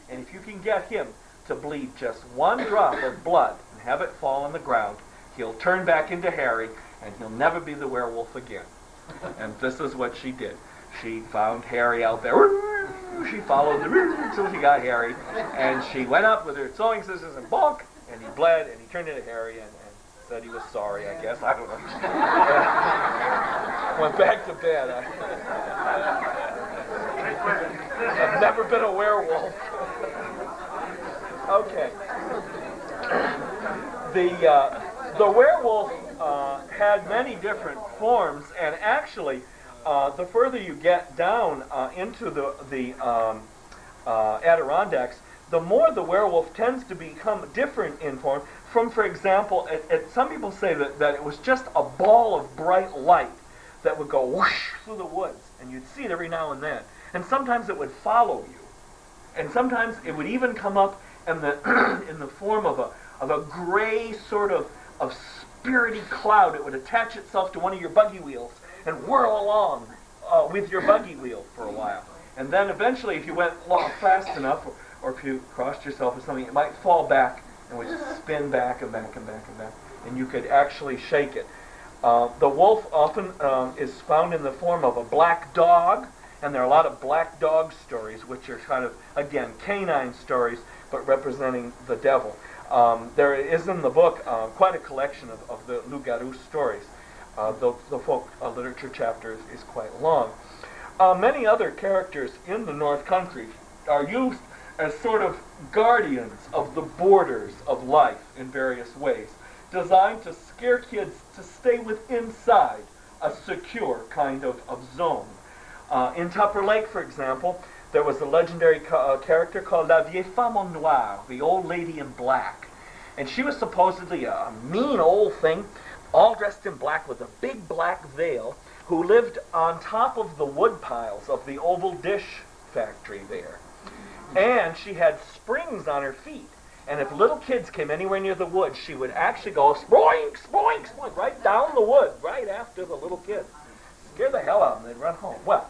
[SPEAKER 6] And if you can get him to bleed just one drop of blood and have it fall on the ground, he'll turn back into Harry and he'll never be the werewolf again. And this is what she did. She found Harry out there. She followed until she got Harry. And she went up with her sewing scissors and bonk, and he bled and he turned into Harry and said he was sorry, I guess. I don't know. Went back to bed. I've never been a werewolf. Okay. The werewolf had many different forms, and actually, the further you get down into the Adirondacks, the more the werewolf tends to become different in form. From, for example, some people say that it was just a ball of bright light that would go whoosh through the woods, and you'd see it every now and then. And sometimes it would follow you, and sometimes it would even come up in the in the form of a gray sort of spirity cloud. It would attach itself to one of your buggy wheels and whirl along with your buggy wheel for a while. And then eventually, if you went along fast enough, or if you crossed yourself with something, it might fall back and would spin back and back and back and back, and you could actually shake it. The wolf often is found in the form of a black dog, and there are a lot of black dog stories, which are kind of, again, canine stories, but representing the devil. There is in the book quite a collection of the loup-garou stories. The folk literature chapter is quite long. Many other characters in the North Country are used as sort of guardians of the borders of life in various ways, designed to scare kids to stay inside a secure kind of zone. In Tupper Lake, for example, there was a legendary character called La Vieille Femme en Noir, the old lady in black. And she was supposedly a mean old thing all dressed in black with a big black veil, who lived on top of the wood piles of the oval dish factory there. And she had springs on her feet. And if little kids came anywhere near the wood, she would actually go spoink, spoink, spoink, right down the wood, right after the little kids. Scare the hell out of them, they'd run home. Well,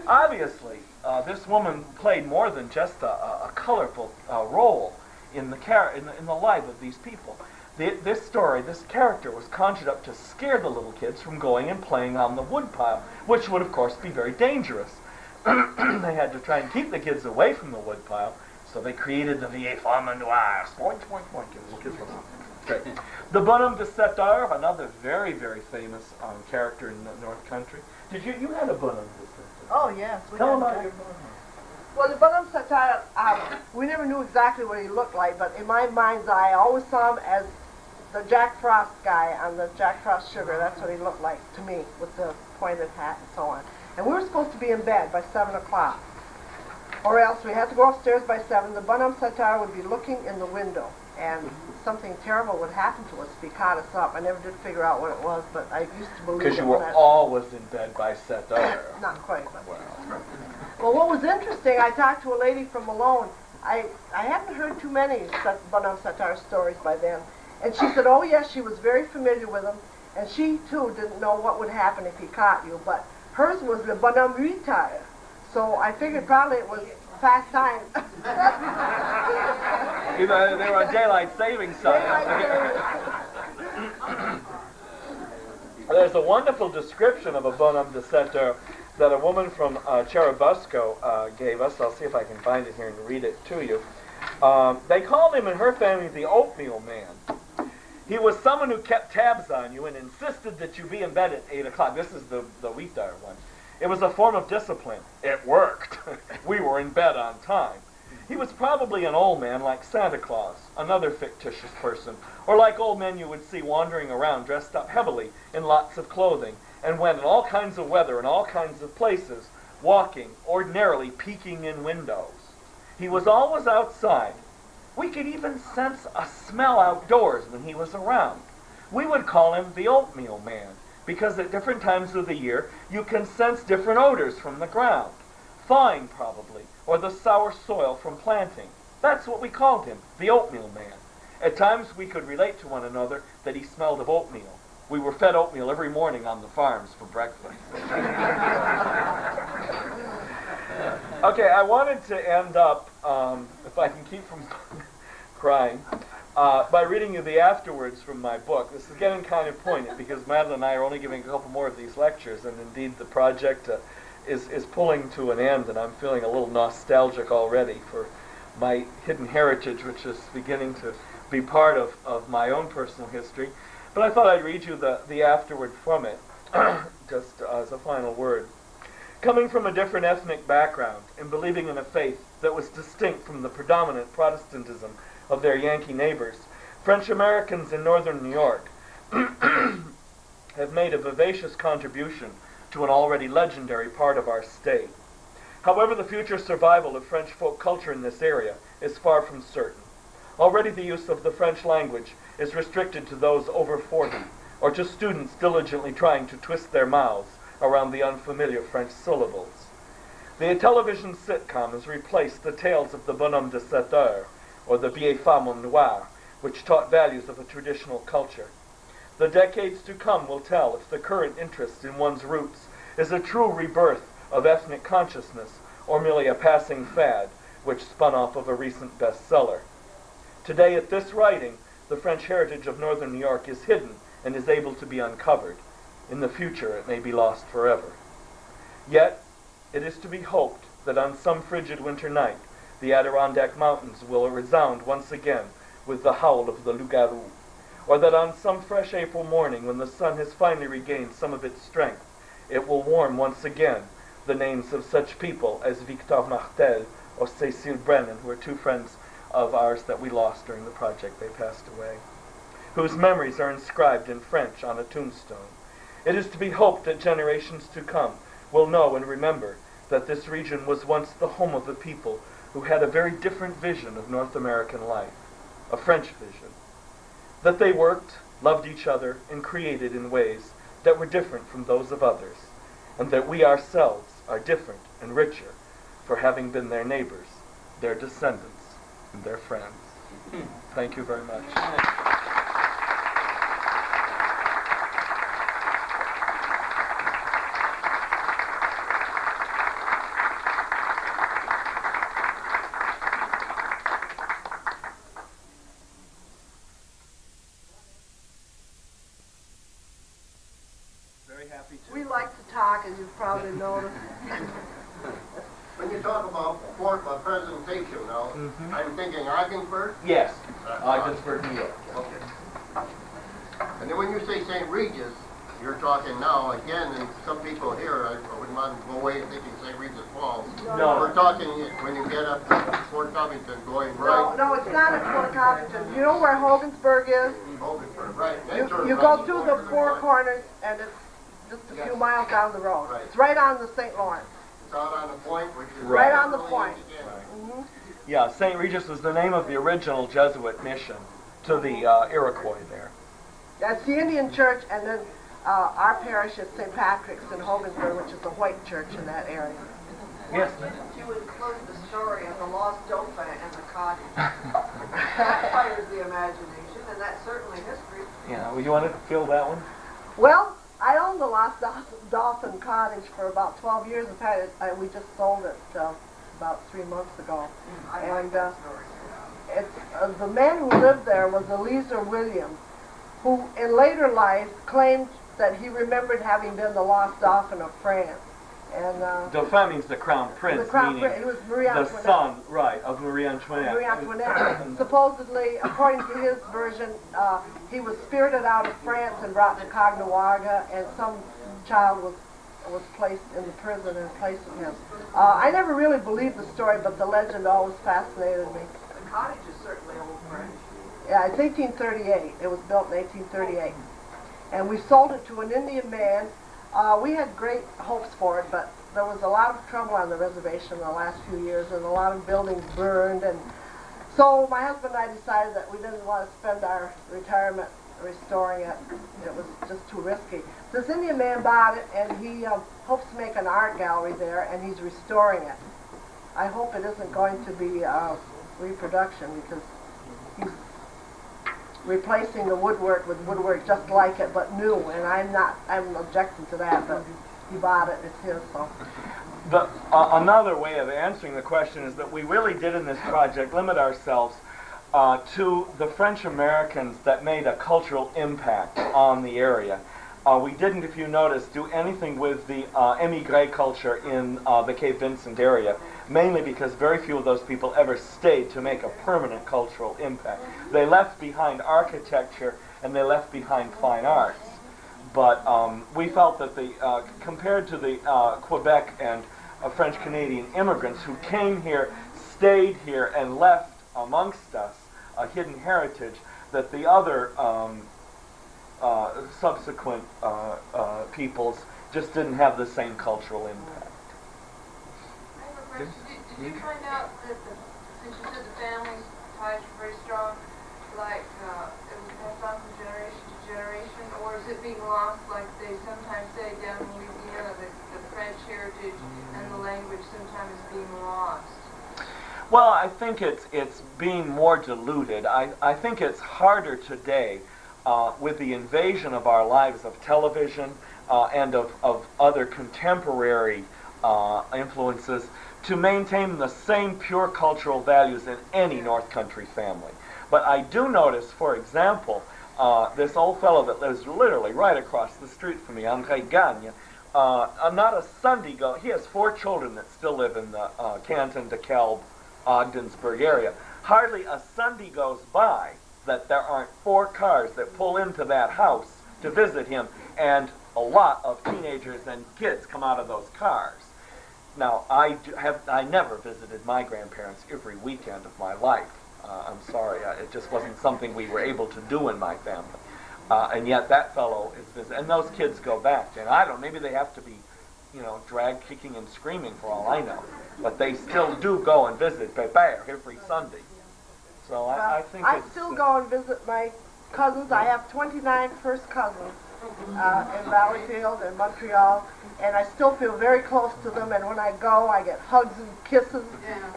[SPEAKER 6] obviously, this woman played more than just a colorful role in the life of these people. This story, this character was conjured up to scare the little kids from going and playing on the woodpile, which would, of course, be very dangerous. They had to try and keep the kids away from the woodpile, so they created the vieille femme noire. Spoink, spoink, spoink, and the little kids were out. Great. The bonhomme de 7 heures, another very, very famous character in the North Country. You had a bonhomme de 7 heures?
[SPEAKER 2] Oh, yes.
[SPEAKER 6] Tell about your bonhomme.
[SPEAKER 2] Well, the bonhomme satire, we never knew exactly what he looked like, but in my mind's eye, I always saw him as the Jack Frost guy on the Jack Frost sugar. That's what he looked like to me, with the pointed hat and so on. And we were supposed to be in bed by 7 o'clock. Or else we had to go upstairs by 7. The bonhomme satire would be looking in the window, and something terrible would happen to us if he caught us up. I never did figure out what it was, but I used to believe it.
[SPEAKER 6] Because you were always in bed by 7 heures.
[SPEAKER 2] Not quite, but... Well, what was interesting, I talked to a lady from Malone. I hadn't heard too many bonhomme satire stories by then. And she said, oh, yes, she was very familiar with him, and she, too, didn't know what would happen if he caught you. But hers was the bonhomme retire. So I figured probably it was fast time.
[SPEAKER 6] They were on daylight savings time. There's a wonderful description of a bonhomme de 7 heures that a woman from Cherubusco gave us. I'll see if I can find it here and read it to you. They called him in her family the Oatmeal Man. He was someone who kept tabs on you and insisted that you be in bed at 8 o'clock. This is the Wheatar one. It was a form of discipline. It worked. We were in bed on time. He was probably an old man like Santa Claus, another fictitious person, or like old men you would see wandering around dressed up heavily in lots of clothing, and went in all kinds of weather and all kinds of places, walking, ordinarily peeking in windows. He was always outside. We could even sense a smell outdoors when he was around. We would call him the Oatmeal Man, because at different times of the year you can sense different odors from the ground. Thawing, probably, or the sour soil from planting. That's what we called him, the Oatmeal Man. At times we could relate to one another that he smelled of oatmeal. We were fed oatmeal every morning on the farms for breakfast. Okay, I wanted to end up, if I can keep from crying, by reading you the afterwards from my book. This is getting kind of poignant because Madeline and I are only giving a couple more of these lectures, and indeed the project is pulling to an end, and I'm feeling a little nostalgic already for my hidden heritage, which is beginning to be part of my own personal history. But I thought I'd read you the afterward from it, just as a final word. Coming from a different ethnic background and believing in a faith that was distinct from the predominant Protestantism of their Yankee neighbors, French Americans in northern New York have made a vivacious contribution to an already legendary part of our state. However, the future survival of French folk culture in this area is far from certain. Already the use of the French language is restricted to those over 40, or to students diligently trying to twist their mouths around the unfamiliar French syllables. The television sitcom has replaced the tales of the bonhomme de 7 heures, or the vieille femme noire, which taught values of a traditional culture. The decades to come will tell if the current interest in one's roots is a true rebirth of ethnic consciousness, or merely a passing fad which spun off of a recent bestseller. Today, at this writing, the French heritage of northern New York is hidden and is able to be uncovered. In the future, it may be lost forever. Yet, it is to be hoped that on some frigid winter night, the Adirondack Mountains will resound once again with the howl of the loup-garou, or that on some fresh April morning, when the sun has finally regained some of its strength, it will warm once again the names of such people as Victor Martel or Cécile Brennan, who are two friends of ours that we lost during the project. They passed away, whose memories are inscribed in French on a tombstone. It is to be hoped that generations to come will know and remember that this region was once the home of a people who had a very different vision of North American life, a French vision. That they worked loved each other, and created in ways that were different from those of others, and that we ourselves are different and richer for having been their neighbors, their descendants, and their friends. Thank you very much.
[SPEAKER 2] We like to talk, as you've probably noticed.
[SPEAKER 7] When you talk about presentation now, I'm thinking Ogdensburg.
[SPEAKER 6] Yes, Ogdensburg, New York.
[SPEAKER 7] Okay. And then when you say St. Regis, you're talking now again, and some people here, I wouldn't want to go away thinking St. Regis Falls.
[SPEAKER 6] No.
[SPEAKER 7] We're talking when you get up to Fort Covington going
[SPEAKER 2] No,
[SPEAKER 7] right.
[SPEAKER 2] no, it's not at Fort Covington. You know where Hogansburg is?
[SPEAKER 7] Ogdensburg, right.
[SPEAKER 2] You go through the four corners, and it's just a few miles down the road.
[SPEAKER 7] Right.
[SPEAKER 2] It's right on the St. Lawrence.
[SPEAKER 7] It's out on the point, which is
[SPEAKER 2] Right on the point.
[SPEAKER 7] Again.
[SPEAKER 6] Yeah, St. Regis was the name of the original Jesuit mission to the Iroquois there.
[SPEAKER 2] That's the Indian church, and then our parish is St. Patrick's in Hogansburg, which is the white church in that area.
[SPEAKER 6] Yes.
[SPEAKER 2] You include the story of the lost dauphin and the cottage. That fires the imagination, and that's certainly history.
[SPEAKER 6] Yeah, well, you want to fill that one?
[SPEAKER 2] Well, I owned the Lost Dolphin Cottage for about 12 years. In fact, we just sold it about 3 months ago. And it's, the man who lived there was Eliezer Williams, who in later life claimed that he remembered having been the lost dolphin of France. And
[SPEAKER 6] Dauphin means the crown prince,
[SPEAKER 2] the crown
[SPEAKER 6] meaning
[SPEAKER 2] prince, it was Marie
[SPEAKER 6] the
[SPEAKER 2] Antoinette.
[SPEAKER 6] son, right, of Marie Antoinette.
[SPEAKER 2] Marie Antoinette. Supposedly, according to his version, he was spirited out of France and brought to Caughnawaga, and some child was placed in the prison in place of him. I never really believed the story, but the legend always fascinated me. The cottage is certainly old French. Yeah, it's 1838. It was built in 1838. And we sold it to an Indian man. We had great hopes for it, but there was a lot of trouble on the reservation in the last few years, and a lot of buildings burned. And so my husband and I decided that we didn't want to spend our retirement restoring it. It was just too risky. This Indian man bought it, and he hopes to make an art gallery there, and he's restoring it. I hope it isn't going to be reproduction, because he's replacing the woodwork with woodwork just like it, but new, and I'm objecting to that, but he bought it, it's his, so.
[SPEAKER 6] Another way of answering the question is that we really did in this project limit ourselves to the French Americans that made a cultural impact on the area. We didn't, if you notice, do anything with the émigré culture in the Cape Vincent area, mainly because very few of those people ever stayed to make a permanent cultural impact. They left behind architecture and they left behind fine arts. But we felt that compared to the Quebec and French-Canadian immigrants who came here, stayed here, and left amongst us a hidden heritage, that the other subsequent peoples just didn't have the same cultural impact.
[SPEAKER 3] I have a question. Did you find out that since you said the family ties were very strong, like it was passed on from generation to generation, or is it being lost, like they sometimes say down in Louisiana, the French heritage and the language sometimes is being lost?
[SPEAKER 6] Well, I think it's being more diluted. I think it's harder today with the invasion of our lives of television and of other contemporary influences to maintain the same pure cultural values in any North Country family. But I do notice, for example, this old fellow that lives literally right across the street from me, André Gagne, not a Sunday go. He has 4 children that still live in the Canton, DeKalb, Ogdensburg area. Hardly a Sunday goes by that there aren't 4 cars that pull into that house to visit him, and a lot of teenagers and kids come out of those cars. Now, I never visited my grandparents every weekend of my life. I'm sorry, it just wasn't something we were able to do in my family. And yet that fellow is visiting, and those kids go back. And I don't, maybe they have to be, dragged kicking and screaming for all I know. But they still do go and visit Pépère every Sunday. So I think
[SPEAKER 2] I still go and visit my cousins. I have 29 first cousins in Valleyfield and Montreal, and I still feel very close to them. And when I go, I get hugs and kisses.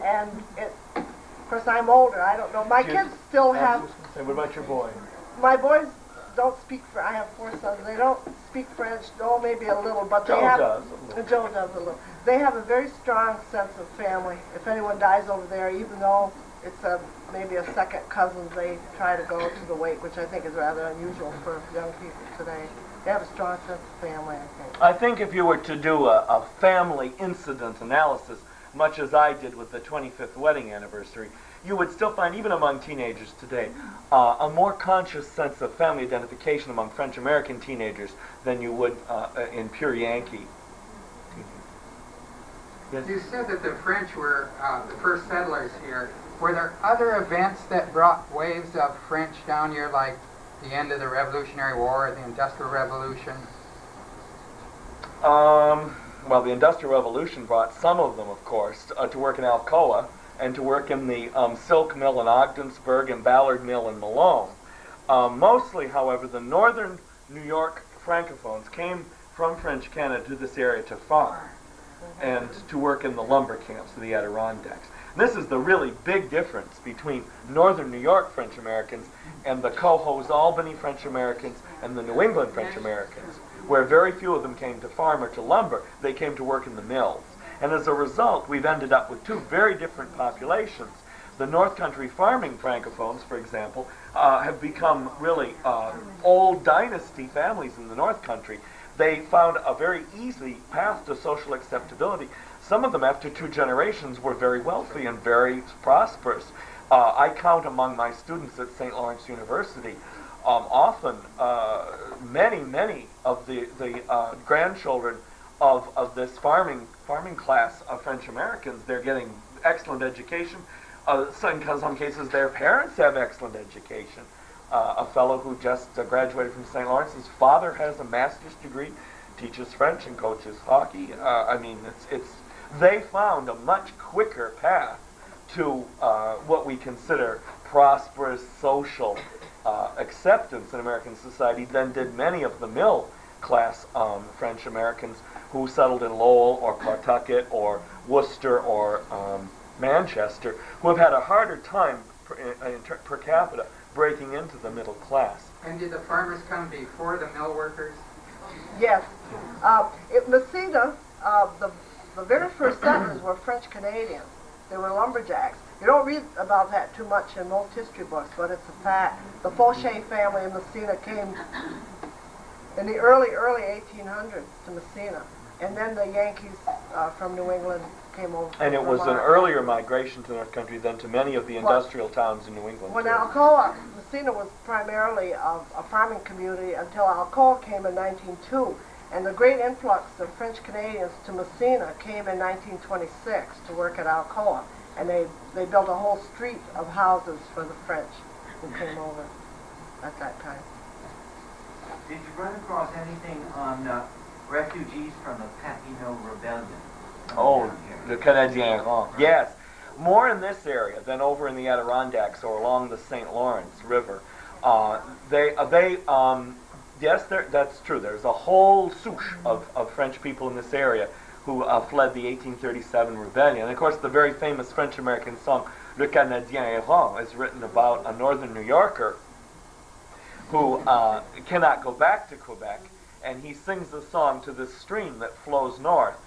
[SPEAKER 2] And of course, I'm older. I don't know. My kids still have.
[SPEAKER 6] And what about your boy?
[SPEAKER 2] My boys don't speak French. I have 4 sons. They don't speak French. No, maybe a little, but they have. Joe does a little. They have a very strong sense of family. If anyone dies over there, even though it's maybe a second cousin, they try to go to the wake, which I think is rather unusual for young people today. They have a strong sense of family, I think.
[SPEAKER 6] I think if you were to do a family incident analysis, much as I did with the 25th wedding anniversary, you would still find, even among teenagers today, a more conscious sense of family identification among French-American teenagers than you would in pure Yankee. Yes?
[SPEAKER 8] You said that the French were the first settlers here. Were there other events that brought waves of French down here, like the end of the Revolutionary War, the Industrial Revolution?
[SPEAKER 6] Well, the Industrial Revolution brought some of them, of course, to work in Alcoa and to work in the silk mill in Ogdensburg and Ballard Mill in Malone. Mostly, however, the northern New York Francophones came from French Canada to this area to farm and to work in the lumber camps of the Adirondacks. This is the really big difference between northern New York French Americans and the Cohoes Albany French Americans and the New England French Americans, where very few of them came to farm or to lumber. They came to work in the mills. And as a result, we've ended up with 2 very different populations. The North Country farming Francophones, for example, have become really old dynasty families in the North Country. They found a very easy path to social acceptability. Some of them, after 2 generations, were very wealthy and very prosperous. I count among my students at St. Lawrence University, often many of the grandchildren of this farming class of French Americans. They're getting excellent education. In some cases, their parents have excellent education. A fellow who just graduated from St. Lawrence, his father has a master's degree, teaches French and coaches hockey. I mean, they found a much quicker path to what we consider prosperous social acceptance in American society than did many of the mill class French Americans who settled in Lowell or Pawtucket or Worcester or Manchester, who have had a harder time per capita breaking into the middle class.
[SPEAKER 8] And did the farmers come before the mill workers?
[SPEAKER 2] Yes. At Messina, the very first settlers were French Canadians. They were lumberjacks. You don't read about that too much in most history books, but it's a fact. The Fauché family in Messina came in the early 1800s to Messina. And then the Yankees from New England came over.
[SPEAKER 6] And it was an earlier migration to the North Country than to many of the industrial towns in New England.
[SPEAKER 2] When Alcoa, Messina was primarily a farming community until Alcoa came in 1902. And the great influx of French Canadians to Messina came in 1926 to work at Alcoa. And they built a whole street of houses for the French who came over at that time.
[SPEAKER 9] Did you run across anything on refugees from the Papineau Rebellion?
[SPEAKER 6] Oh, the Canadiens. Yes. More in this area than over in the Adirondacks or along the St. Lawrence River. Yes, that's true. There's a whole souche of French people in this area who fled the 1837 rebellion. And of course, the very famous French-American song, Le Canadien Errant, is written about a northern New Yorker who cannot go back to Quebec, and he sings the song to this stream that flows north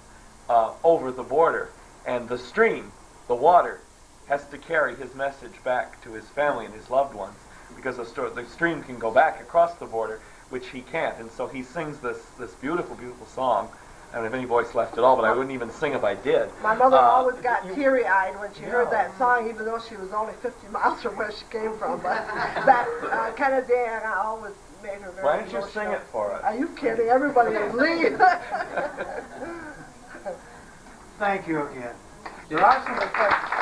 [SPEAKER 6] over the border. And the stream, the water, has to carry his message back to his family and his loved ones, because the stream can go back across the border, which he can't. And so he sings this beautiful, beautiful song. I don't have any voice left at all, but I wouldn't even sing if I did.
[SPEAKER 2] My mother always got teary-eyed when she heard that song, even though she was only 50 miles from where she came from. But that Canadien always made her very
[SPEAKER 6] Why don't you
[SPEAKER 2] emotional.
[SPEAKER 6] sing it for us?
[SPEAKER 2] Are you kidding? Everybody would leave.
[SPEAKER 1] Thank you again. There are some effects.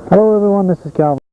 [SPEAKER 10] Hello everyone, this is Calvin.